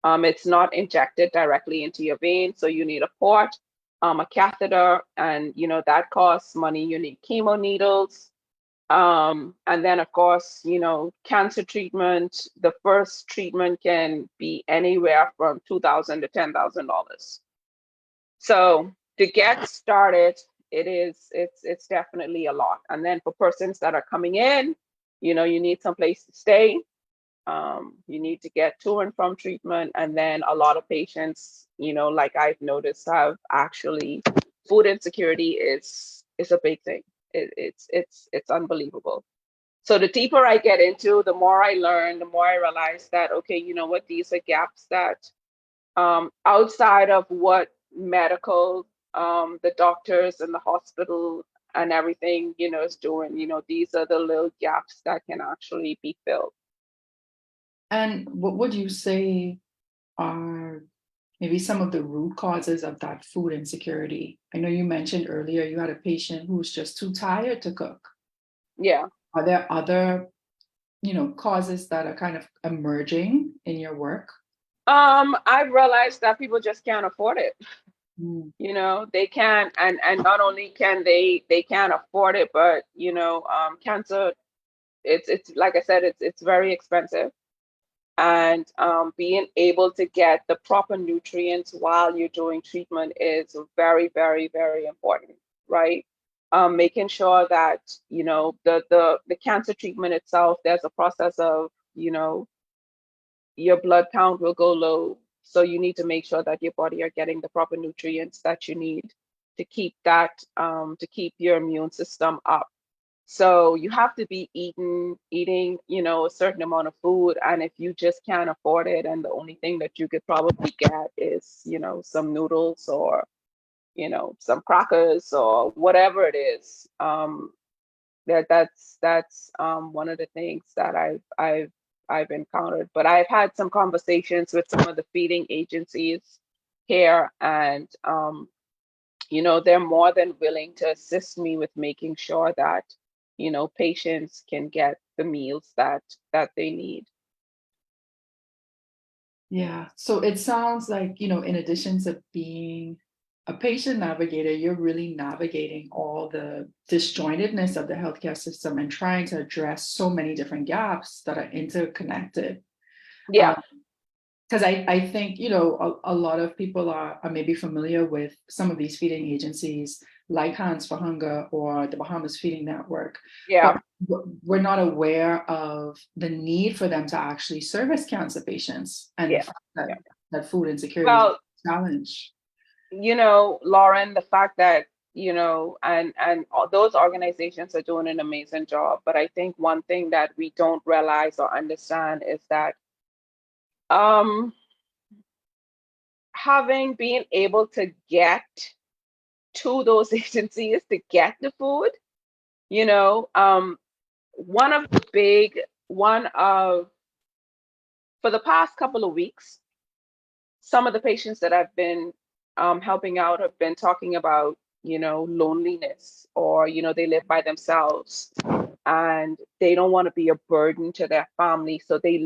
S2: It's not injected directly into your vein, so you need a port, a catheter, and that costs money. You need chemo needles, and then of course, cancer treatment. The first treatment can be anywhere from $2,000 to $10,000. So to get started, it's definitely a lot. And then for persons that are coming in, you need some place to stay. You need to get to and from treatment. And then a lot of patients, like I've noticed, have actually food insecurity is a big thing. It's unbelievable. So the deeper I get into, the more I learn, the more I realize that, okay, you know what, these are gaps that outside of what medical, the doctors and the hospital and everything, is doing, these are the little gaps that can actually be filled.
S1: And what would you say are maybe some of the root causes of that food insecurity? I know you mentioned earlier you had a patient who's just too tired to cook.
S2: Yeah.
S1: Are there other, causes that are kind of emerging in your work?
S2: I've realized that people just can't afford it.
S1: Mm.
S2: They can't, and not only can they can't afford it, but cancer, it's like I said, it's very expensive. And being able to get the proper nutrients while you're doing treatment is very, very, very important, right? Making sure that the cancer treatment itself, there's a process of your blood count will go low, so you need to make sure that your body are getting the proper nutrients that you need to keep to keep your immune system up. So you have to be eating, a certain amount of food. And if you just can't afford it, and the only thing that you could probably get is, some noodles or, some crackers or whatever it is, that's one of the things that I've encountered. But I've had some conversations with some of the feeding agencies here, and they're more than willing to assist me with making sure that, patients can get the meals that they need.
S1: Yeah. So it sounds like, in addition to being a patient navigator, you're really navigating all the disjointedness of the healthcare system and trying to address so many different gaps that are interconnected.
S2: Yeah,
S1: Because I think, a lot of people are maybe familiar with some of these feeding agencies like Hands for Hunger or the Bahamas Feeding Network, but
S2: yeah,
S1: we're not aware of the need for them to actually service cancer patients and the
S2: yeah,
S1: fact that,
S2: yeah.
S1: that food insecurity is
S2: Well,
S1: a challenge.
S2: Lauren, the fact that, and all those organizations are doing an amazing job. But I think one thing that we don't realize or understand is that um, being able to get to those agencies to get the food, you know, um, one of, for the past couple of weeks, some of the patients that I've been helping out have been talking about, loneliness, or, they live by themselves and they don't want to be a burden to their family. So they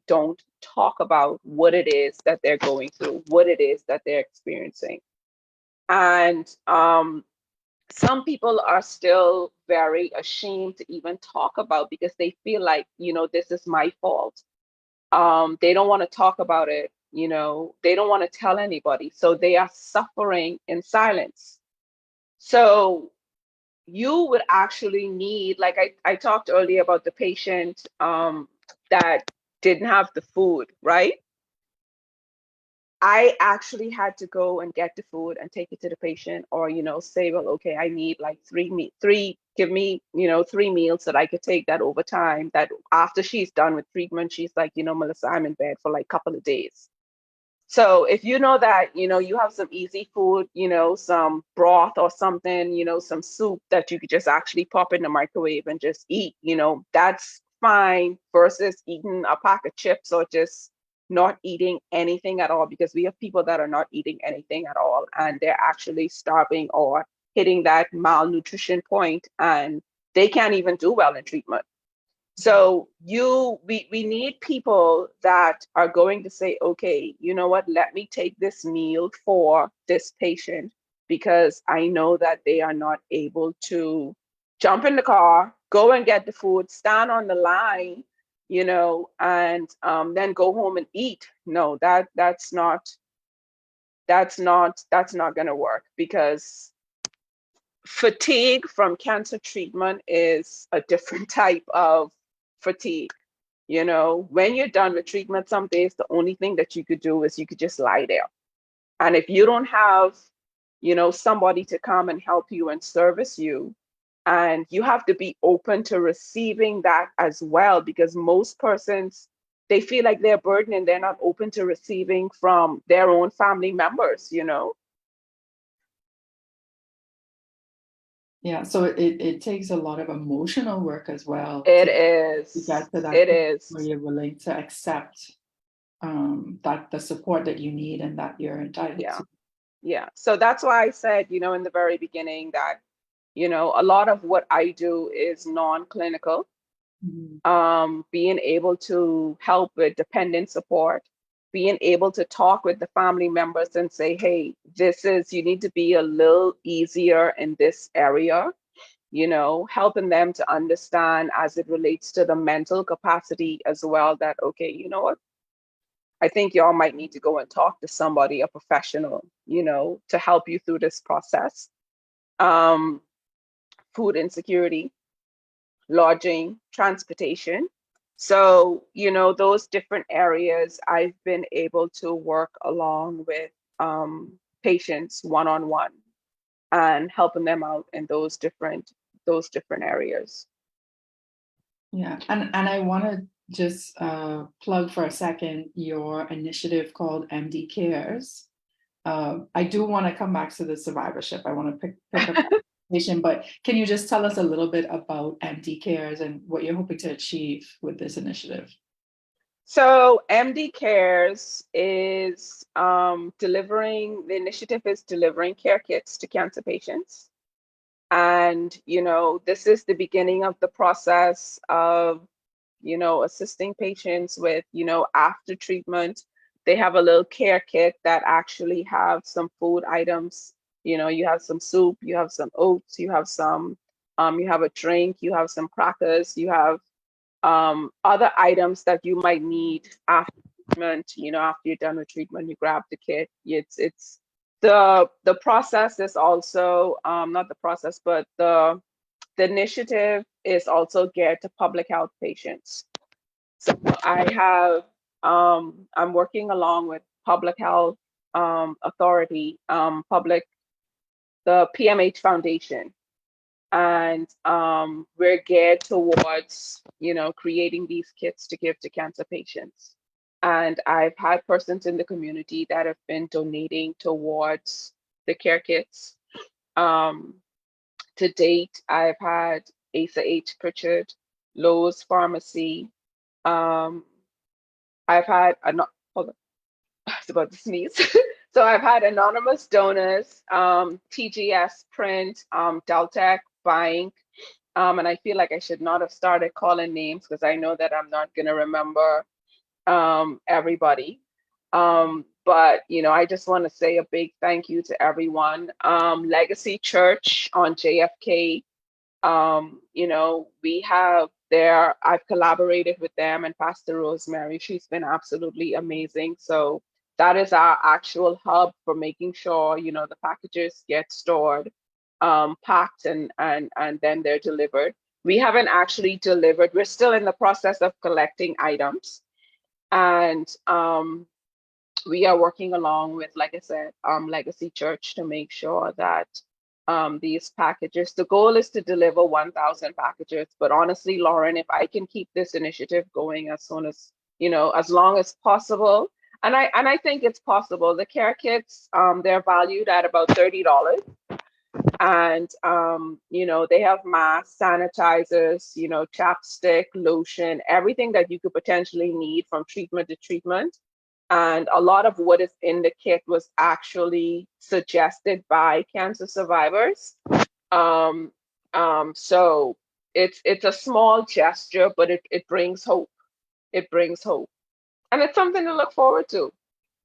S2: don't talk about what it is that they're going through, what it is that they're experiencing. And some people are still very ashamed to even talk about, because they feel like, this is my fault. They don't want to talk about it, they don't want to tell anybody. So they are suffering in silence. So you would actually need, like I talked earlier about the patient that didn't have the food, right? I actually had to go and get the food and take it to the patient, or, say, well, okay, I need like give me, 3 meals that I could take that over time, that after she's done with treatment, she's like, Melissa, I'm in bed for like a couple of days. So if you know that, you have some easy food, some broth or something, some soup that you could just actually pop in the microwave and just eat, that's fine, versus eating a pack of chips or just not eating anything at all. Because we have people that are not eating anything at all, and they're actually starving or hitting that malnutrition point, and they can't even do well in treatment. So we need people that are going to say, okay, you know what, let me take this meal for this patient, because I know that they are not able to jump in the car, go and get the food, stand on the line, and then go home and eat. No, that's not going to work, because fatigue from cancer treatment is a different type of fatigue. When you're done with treatment, some days the only thing that you could do is you could just lie there. And if you don't have, somebody to come and help you and service you, And you have to be open to receiving that as well, because most persons, they feel like they're burdened and they're not open to receiving from their own family members, you know?
S1: Yeah, so it takes a lot of emotional work as well
S2: It
S1: to
S2: is.
S1: get to that
S2: It
S1: point where
S2: is.
S1: you're willing to accept that the support that you need and that you're entitled
S2: Yeah.
S1: to.
S2: Yeah. So that's why I said, you know, in the very beginning that, you know, a lot of what I do is non-clinical.
S1: Mhm.
S2: Being able to help with dependent support, being able to talk with the family members and say, hey, you need to be a little easier in this area, you know, helping them to understand as it relates to the mental capacity as well, that, okay, you know what, I think y'all might need to go and talk to somebody, a professional, you know, to help you through this process. Um, Food insecurity, lodging, transportation. So, you know, those different areas I've been able to work along with patients one on one and helping them out in those different areas.
S1: Yeah, and I want to just plug for a second your initiative called MD Cares. I do want to come back to the survivorship. I want to pick up that conversation, but can you just tell us a little bit about MD Cares and what you're hoping to achieve with this initiative?
S2: So MD Cares is the initiative is delivering care kits to cancer patients. And, you know, this is the beginning of the process of, you know, assisting patients with, you know, after treatment. They have a little care kit that actually have some food items. You know, you have some soup, you have some oats, you have a drink, you have some crackers, you have other items that you might need after treatment. You know, after you're done with treatment, you grab the kit. It's the process is also not the process, but the initiative is also geared to public health patients. So I'm working along with public health authority, the PMH Foundation, and we're geared towards, you know, creating these kits to give to cancer patients. And I've had persons in the community that have been donating towards the care kits. Um, to date, I've had Asa H. Pritchard, Lowe's Pharmacy. Um, I've had hold on, I was about to sneeze. So I've had anonymous donors, TGS Print, Deltec, Bank, and I feel like I should not have started calling names because I know that I'm not going to remember everybody. But you know, I just want to say a big thank you to everyone. Legacy Church on JFK. You know, we have there. I've collaborated with them and Pastor Rosemary. She's been absolutely amazing. So that is our actual hub for making sure, you know, the packages get stored, packed, and then they're delivered. We haven't actually delivered. We're still in the process of collecting items, and we are working along with, like I said, Legacy Church to make sure that these packages, the goal is to deliver 1,000 packages. But honestly, Lauren, if I can keep this initiative going as soon as, you know, as long as possible, and I think it's possible. The care kits, they're valued at about $30. And you know, they have masks, sanitizers, you know, chapstick, lotion, everything that you could potentially need from treatment to treatment. And a lot of what is in the kit was actually suggested by cancer survivors. Um, so it's a small gesture, but it brings hope. It brings hope, and it's something to look forward to.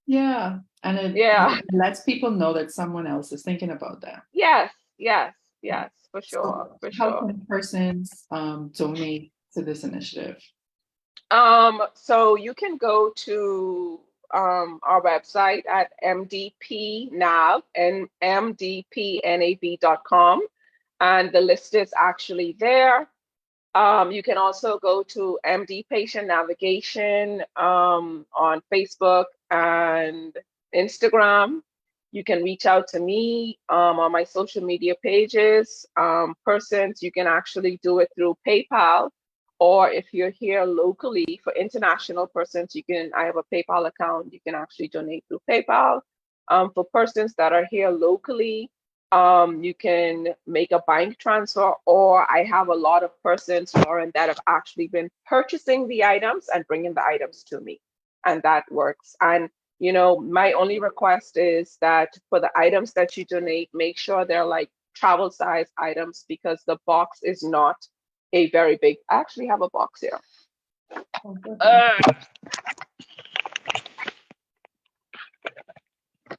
S1: Yeah, and
S2: Yeah.
S1: it lets people know that someone else is thinking about them.
S2: Yes. Yes. Yes. For sure.
S1: So
S2: For
S1: how
S2: sure.
S1: can persons donate to this initiative?
S2: So you can go to our website at mdpnav and mdpnav.com, and the list is actually there. You can also go to MD Patient Navigation on Facebook and Instagram. You can reach out to me on my social media pages. Persons, you can actually do it through PayPal, or if you're here locally, for international persons, I have a PayPal account. You can actually donate through PayPal. For persons that are here locally, you can make a bank transfer, or I have a lot of persons, Lauren, that have actually been purchasing the items and bringing the items to me, and that works. And my only request is that for the items that you donate, make sure they're like travel size items, because the box is not a very big. I actually have a box here. Uh,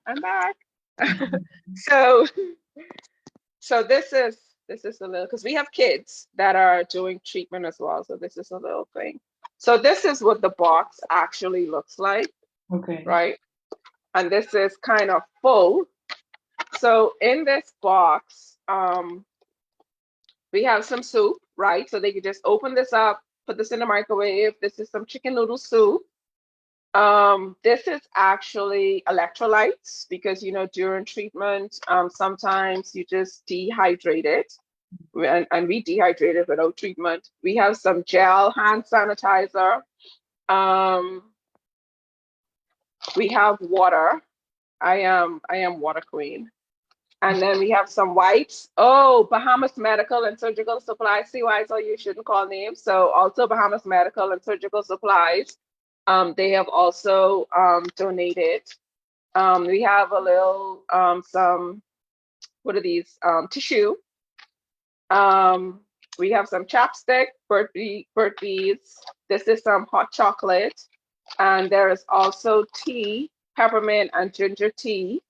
S2: I'm back. so so this is a little, because we have kids that are doing treatment as well. So this is a little thing. So this is what the box actually looks like.
S1: Okay.
S2: Right. And this is kind of full. So in this box, we have some soup, right? So they could just open this up, put this in the microwave. This is some chicken noodle soup. This is actually electrolytes, because during treatment, sometimes you just dehydrate it, and we dehydrate it without treatment. We have some gel hand sanitizer. We have water. I am water queen. And then we have some wipes. Oh, Bahamas Medical and Surgical Supplies. See why I told you shouldn't call names. So also Bahamas Medical and Surgical Supplies. They have also donated. We have a little some, what are these? Tissue. We have some chapstick, bird beads. This is some hot chocolate. And there is also tea, peppermint and ginger tea.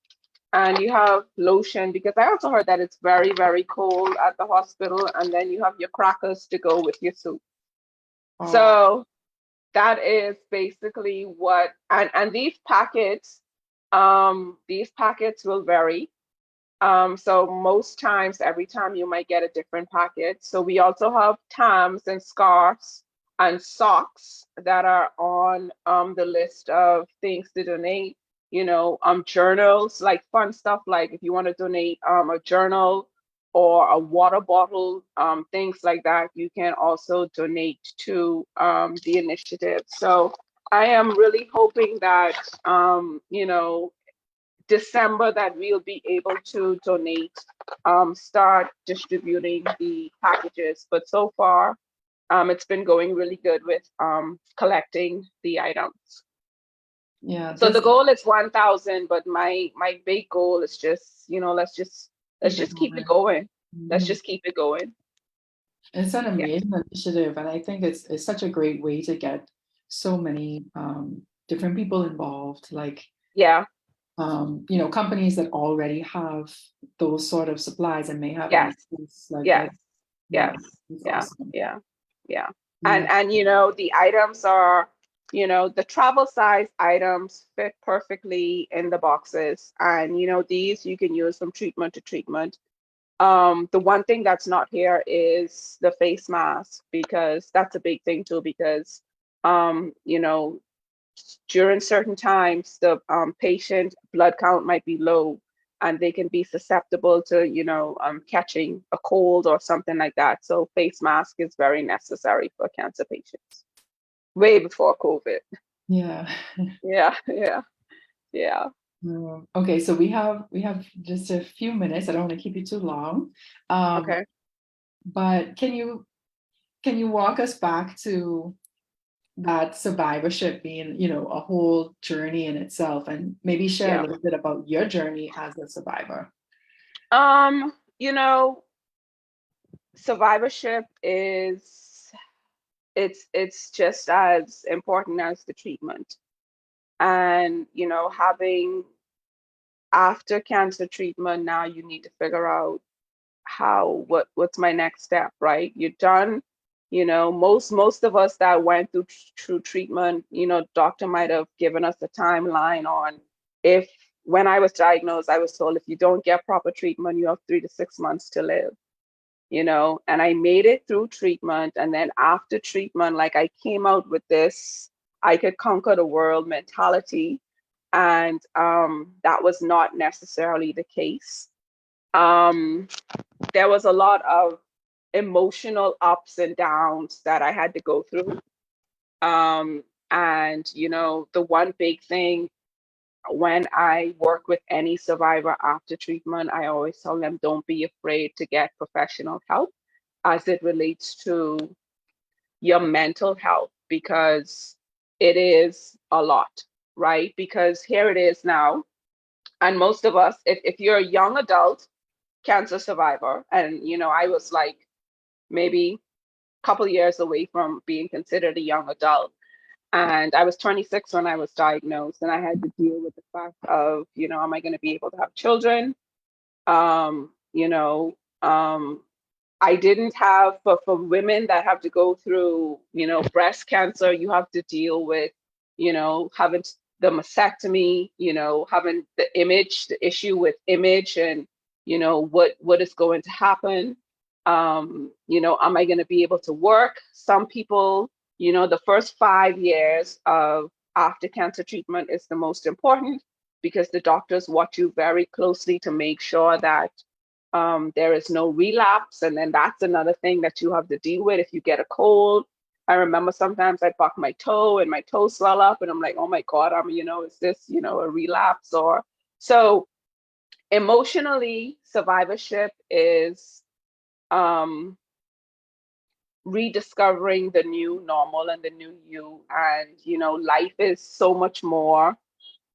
S2: And you have lotion, because I also heard that it's very, very cold at the hospital. And then you have your crackers to go with your soup.
S1: Oh.
S2: So that is basically what, and these packets will vary. So most times, every time you might get a different packet. So we also have tams and scarves and socks that are on the list of things to donate. Journals, like fun stuff, like if you want to donate a journal or a water bottle, things like that, you can also donate to the initiative. So I am really hoping that December, that we'll be able to donate, start distributing the packages. But so far, it's been going really good with collecting the items.
S1: Yeah.
S2: So the goal is 1,000, but my big goal is just, let's just keep it going. Let's just keep it going.
S1: It's an amazing initiative, and I think it's such a great way to get so many different people involved. Like, companies that already have those sort of supplies and may have
S2: Yes.
S1: Awesome.
S2: And the items are, the travel size items fit perfectly in the boxes, and these you can use from treatment to treatment. The one thing that's not here is the face mask, because that's a big thing too, because during certain times the patient blood count might be low, and they can be susceptible to catching a cold or something like that. So face mask is very necessary for cancer patients, way before COVID.
S1: Yeah.
S2: Yeah.
S1: Okay, so we have just a few minutes. I don't want to keep you too long.
S2: Okay.
S1: But can you walk us back to that survivorship being, a whole journey in itself, and maybe share a little bit about your journey as a survivor?
S2: Survivorship is, it's just as important as the treatment. And having, after cancer treatment, now you need to figure out what's my next step, right? You're done. Most of us that went through treatment, doctor might have given us a timeline on, if when I was diagnosed, I was told if you don't get proper treatment, you have 3 to 6 months to live. And I made it through treatment. And then after treatment, like, I came out with this I could conquer the world mentality. And that was not necessarily the case. Um, there was a lot of emotional ups and downs that I had to go through. And, the one big thing when I work with any survivor after treatment, I always tell them don't be afraid to get professional help as it relates to your mental health, because it is a lot, right? Because here it is now. And most of us, if you're a young adult cancer survivor, and I was like maybe a couple years away from being considered a young adult. And I was 26 when I was diagnosed, and I had to deal with the fact of, am I going to be able to have children? Um, you know, um, I didn't have, for women that have to go through, breast cancer, you have to deal with, having the mastectomy, having the issue with image, and, what is going to happen. Am I going to be able to work? Some people, the first 5 years of after cancer treatment is the most important, because the doctors watch you very closely to make sure that there is no relapse. And then that's another thing that you have to deal with. If you get a cold, I remember sometimes I buck my toe and my toe swell up, and I'm like, oh my God, is this, a relapse? Or so emotionally, survivorship is um, rediscovering the new normal and the new you. And, life is so much more.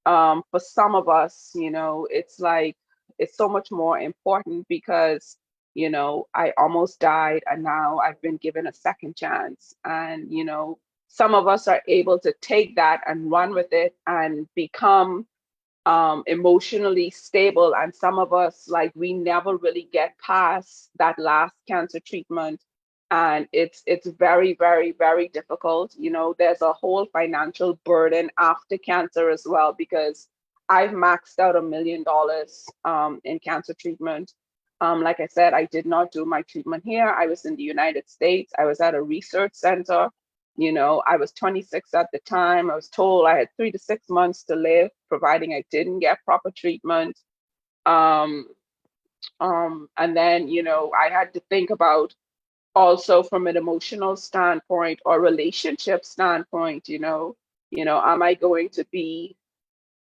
S2: For some of us, it's like it's so much more important because, I almost died and now I've been given a second chance. And, some of us are able to take that and run with it and become emotionally stable. And some of us, like, we never really get past that last cancer treatment. And it's very, very, very difficult. There's a whole financial burden after cancer as well, because I've maxed out $1 million in cancer treatment. Like I said, I did not do my treatment here. I was in the United States. I was at a research center. I was 26 at the time. I was told I had 3 to 6 months to live, providing I didn't get proper treatment. Um, and then, I had to think about also from an emotional standpoint or relationship standpoint, am I going to be,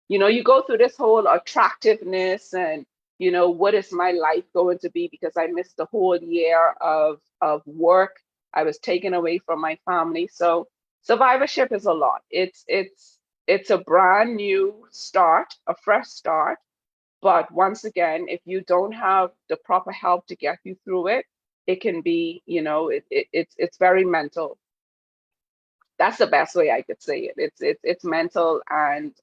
S2: you go through this whole attractiveness and, what is my life going to be? Because I missed the whole year of work. I was taken away from my family. So survivorship is a lot. It's a brand new start, a fresh start. But once again, if you don't have the proper help to get you through it, it can be, it's very mental. That's the best way I could say it. It's mental, and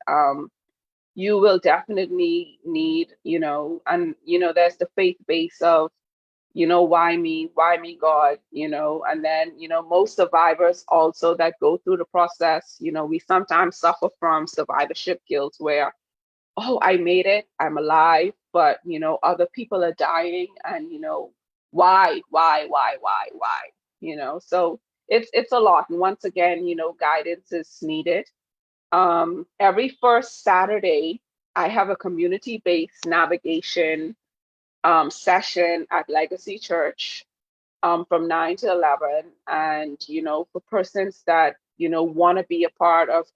S2: you will definitely need, and there's the faith base of, why me, God, and then, most survivors also that go through the process, we sometimes suffer from survivorship guilt where, oh, I made it, I'm alive, but, other people are dying, and, why, so it's a lot. And once again, guidance is needed. Every first Saturday, I have a community-based navigation session at Legacy Church from 9 to 11. And, for persons that, want to be a part of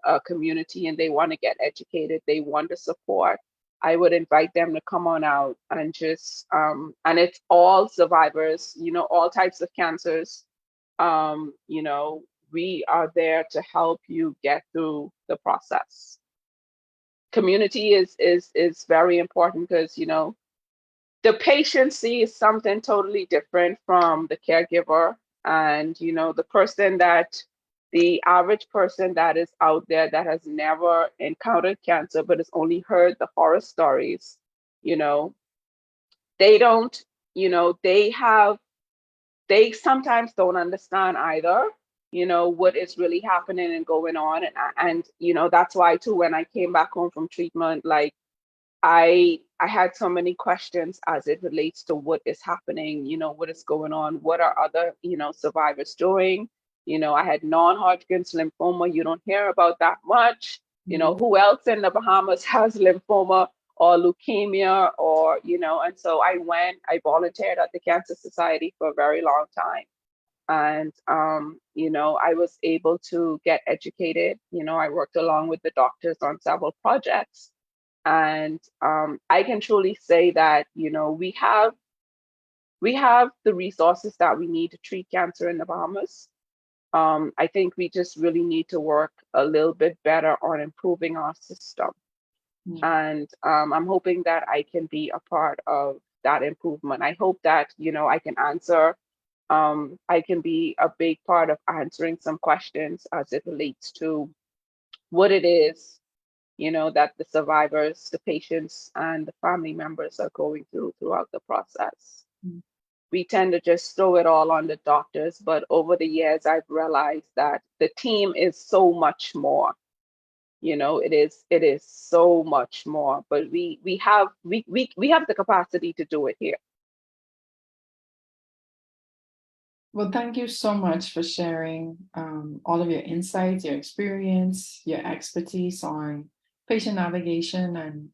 S2: a community and they want to get educated, they want to support, I would invite them to come on out and just, and it's all survivors, all types of cancers. Um, you know, we are there to help you get through the process. Community is very important because, the patient sees something totally different from the caregiver. And, the average person that is out there that has never encountered cancer but has only heard the horror stories, you know, they don't, they sometimes don't understand either, what is really happening and going on. And that's why too, when I came back home from treatment, like, I had so many questions as it relates to what is happening, what is going on, what are other, survivors doing. I had non-Hodgkin's lymphoma. You don't hear about that much. You know, who else in the Bahamas has lymphoma or leukemia or, you know, and so I volunteered at the Cancer Society for a very long time. And, you know, I was able to get educated. You know, I worked along with the doctors on several projects. And I can truly say that, you know, we have the resources that we need to treat cancer in the Bahamas. I think we just really need to work a little bit better on improving our system. And I'm hoping that I can be a part of that improvement. I hope that, you know, I can answer, I can be a big part of answering some questions as it relates to what it is, you know, that the survivors, the patients, and the family members are going through throughout the process. We tend to just throw it all on the doctors, but over the years, I've realized that the team is so much more. You know, it is so much more, but we have the capacity to do it here.
S1: Well, thank you so much for sharing all of your insights, your experience, your expertise on patient navigation, and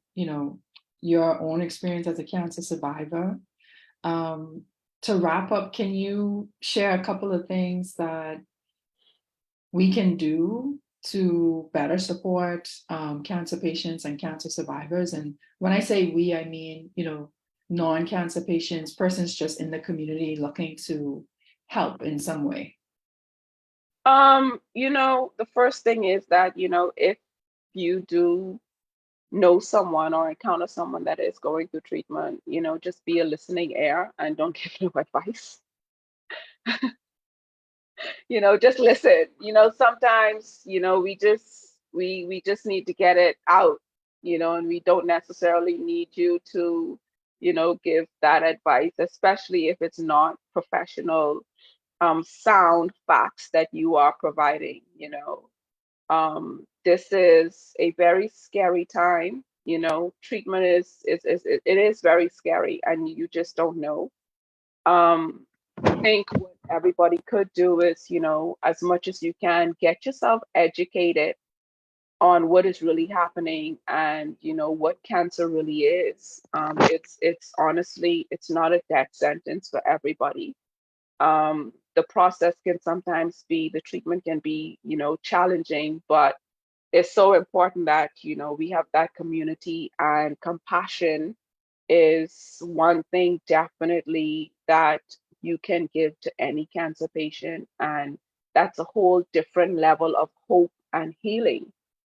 S1: your own experience as a cancer survivor. Um, to wrap up, can you share a couple of things that we can do to better support cancer patients and cancer survivors? And when I say we, I mean, non-cancer patients, persons just in the community looking to help in some way.
S2: You know, the first thing is that, you know, if you do know someone or encounter someone that is going through treatment, you know, just be a listening ear and don't give no advice. You know, just listen. You know, sometimes, you know, we just need to get it out, you know, and we don't necessarily need you to, you know, give that advice, especially if it's not professional, sound facts that you are providing, you know. This is a very scary time, you know, treatment it is very scary and you just don't know. I think what everybody could do is, you know, as much as you can, get yourself educated on what is really happening and, you know, what cancer really is. It's honestly, it's not a death sentence for everybody. The process can sometimes be, the treatment can be, you know, challenging, but it's so important that, you know, we have that community, and compassion is one thing definitely that you can give to any cancer patient. And that's a whole different level of hope and healing.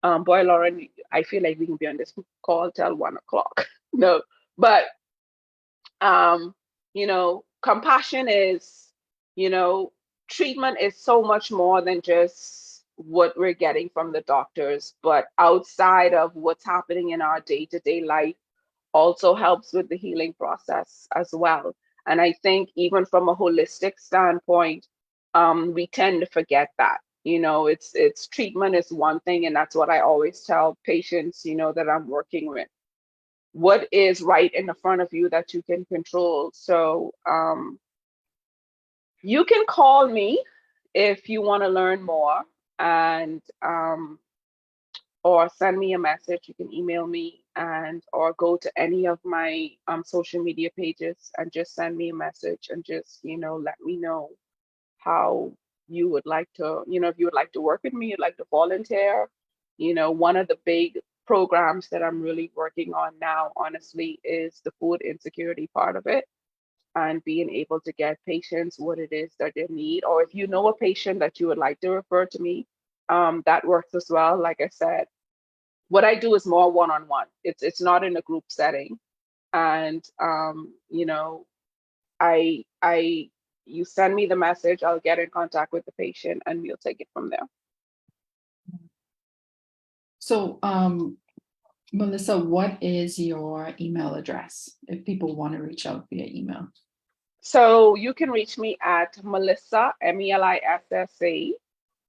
S2: Boy, Lauren, I feel like we can be on this call till 1 o'clock. No, but um, you know, compassion is, you know, treatment is so much more than just what we're getting from the doctors, but outside of what's happening in our day-to-day life also helps with the healing process as well. And I think even from a holistic standpoint, we tend to forget that. You know, it's treatment is one thing, and that's what I always tell patients, you know, that I'm working with. What is right in the front of you that you can control? So you can call me if you want to learn more, and or send me a message. You can email me, and or go to any of my social media pages and just send me a message and just, you know, let me know how you would like to, you know, if you would like to work with me, you'd like to volunteer. You know, one of the big programs that I'm really working on now, honestly, is the food insecurity part of it, and being able to get patients what it is that they need. Or if you know a patient that you would like to refer to me, that works as well. Like I said, what I do is more one-on-one. It's not in a group setting. And you know, I you send me the message, I'll get in contact with the patient and we'll take it from there.
S1: So, Melissa, what is your email address if people want to reach out via email?
S2: So you can reach me at Melissa, Melissa,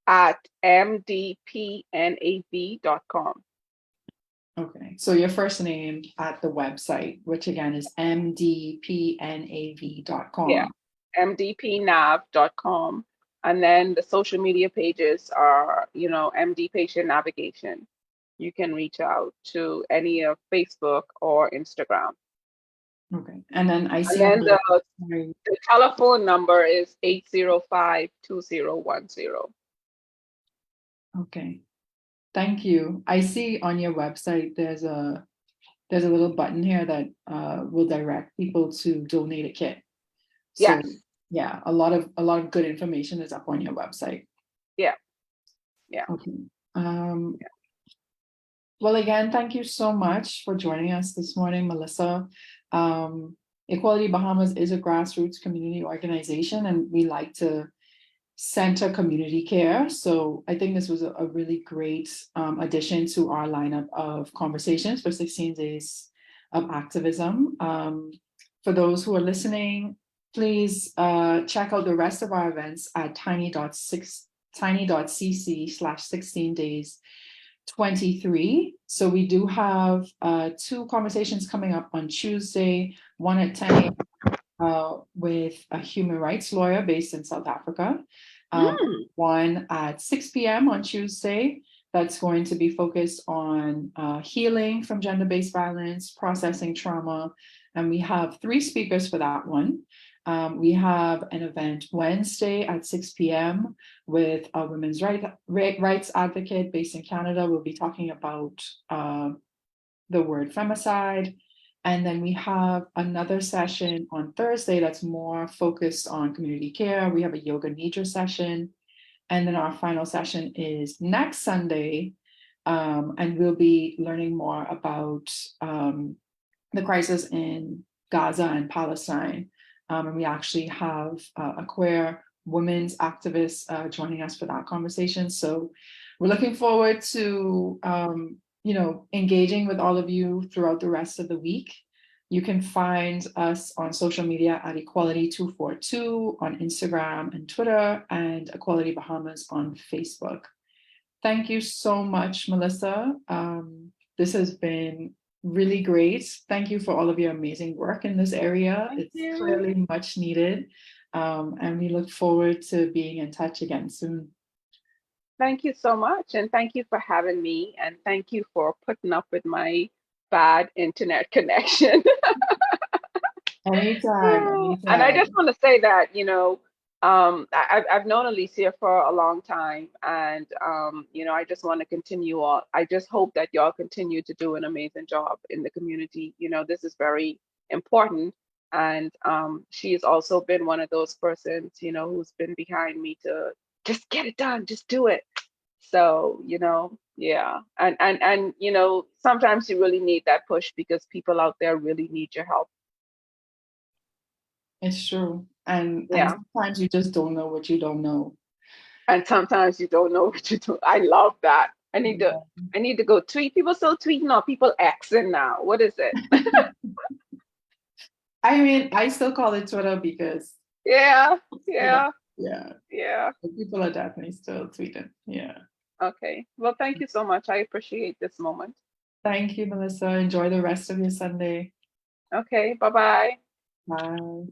S2: at mdpnav.com.
S1: Okay, so your first name at the website, which again is mdpnav.com.
S2: Yeah, mdpnav.com. And then the social media pages are, you know, MD Patient Navigation. you can reach out to any of Facebook or Instagram.
S1: Okay. And then I
S2: And
S1: see on
S2: then
S1: the
S2: the telephone number is 805-2010.
S1: okay. Thank you. I see on your website there's a little button here that will direct people to donate a kit. So
S2: Yes.
S1: yeah, a lot of good information is up on your website.
S2: Yeah. Yeah.
S1: Okay. Well, again, thank you so much for joining us this morning, Melissa. Equality Bahamas is a grassroots community organization, and we like to center community care. So I think this was a really great addition to our lineup of conversations for 16 days of activism. For those who are listening, please check out the rest of our events at tiny.cc/16 days 23. So we do have two conversations coming up on Tuesday, one at 10 a.m. With a human rights lawyer based in South Africa, one at 6 p.m. on Tuesday. That's going to be focused on healing from gender-based violence, processing trauma, and we have 3 speakers for that one. We have an event Wednesday at 6 p.m. with a women's rights advocate based in Canada. We'll be talking about the word femicide. And then we have another session on Thursday that's more focused on community care. We have a yoga nidra session. And then our final session is next Sunday. And we'll be learning more about the crisis in Gaza and Palestine. And we actually have a queer women's activist joining us for that conversation. So we're looking forward to engaging with all of you throughout the rest of the week. You can find us on social media at Equality242 on Instagram and Twitter, and Equality Bahamas on Facebook. Thank you so much, Melissa. This has been really great. Thank you for all of your amazing work in this area. It's clearly much needed. And we look forward to being in touch again soon.
S2: Thank you so much. And thank you for having me. And thank you for putting up with my bad internet connection.
S1: Anytime.
S2: And I just want to say that, I've known Alicia for a long time, and I just want to continue on. I just hope that y'all continue to do an amazing job in the community. This is very important, and she has also been one of those persons, who's been behind me to just get it done, just do it. So, yeah, and sometimes you really need that push because people out there really need your help.
S1: It's true. And
S2: Yeah.
S1: sometimes you just don't know what you don't know.
S2: And sometimes you don't know what you do. I love that. I need to go tweet. People still tweeting or people Xing now. What is it?
S1: I mean, I still call it Twitter because
S2: yeah.
S1: People are definitely still tweeting. Yeah.
S2: Okay. Well, thank you so much. I appreciate this moment.
S1: Thank you, Melissa. Enjoy the rest of your Sunday.
S2: Okay. Bye-bye.
S1: Bye.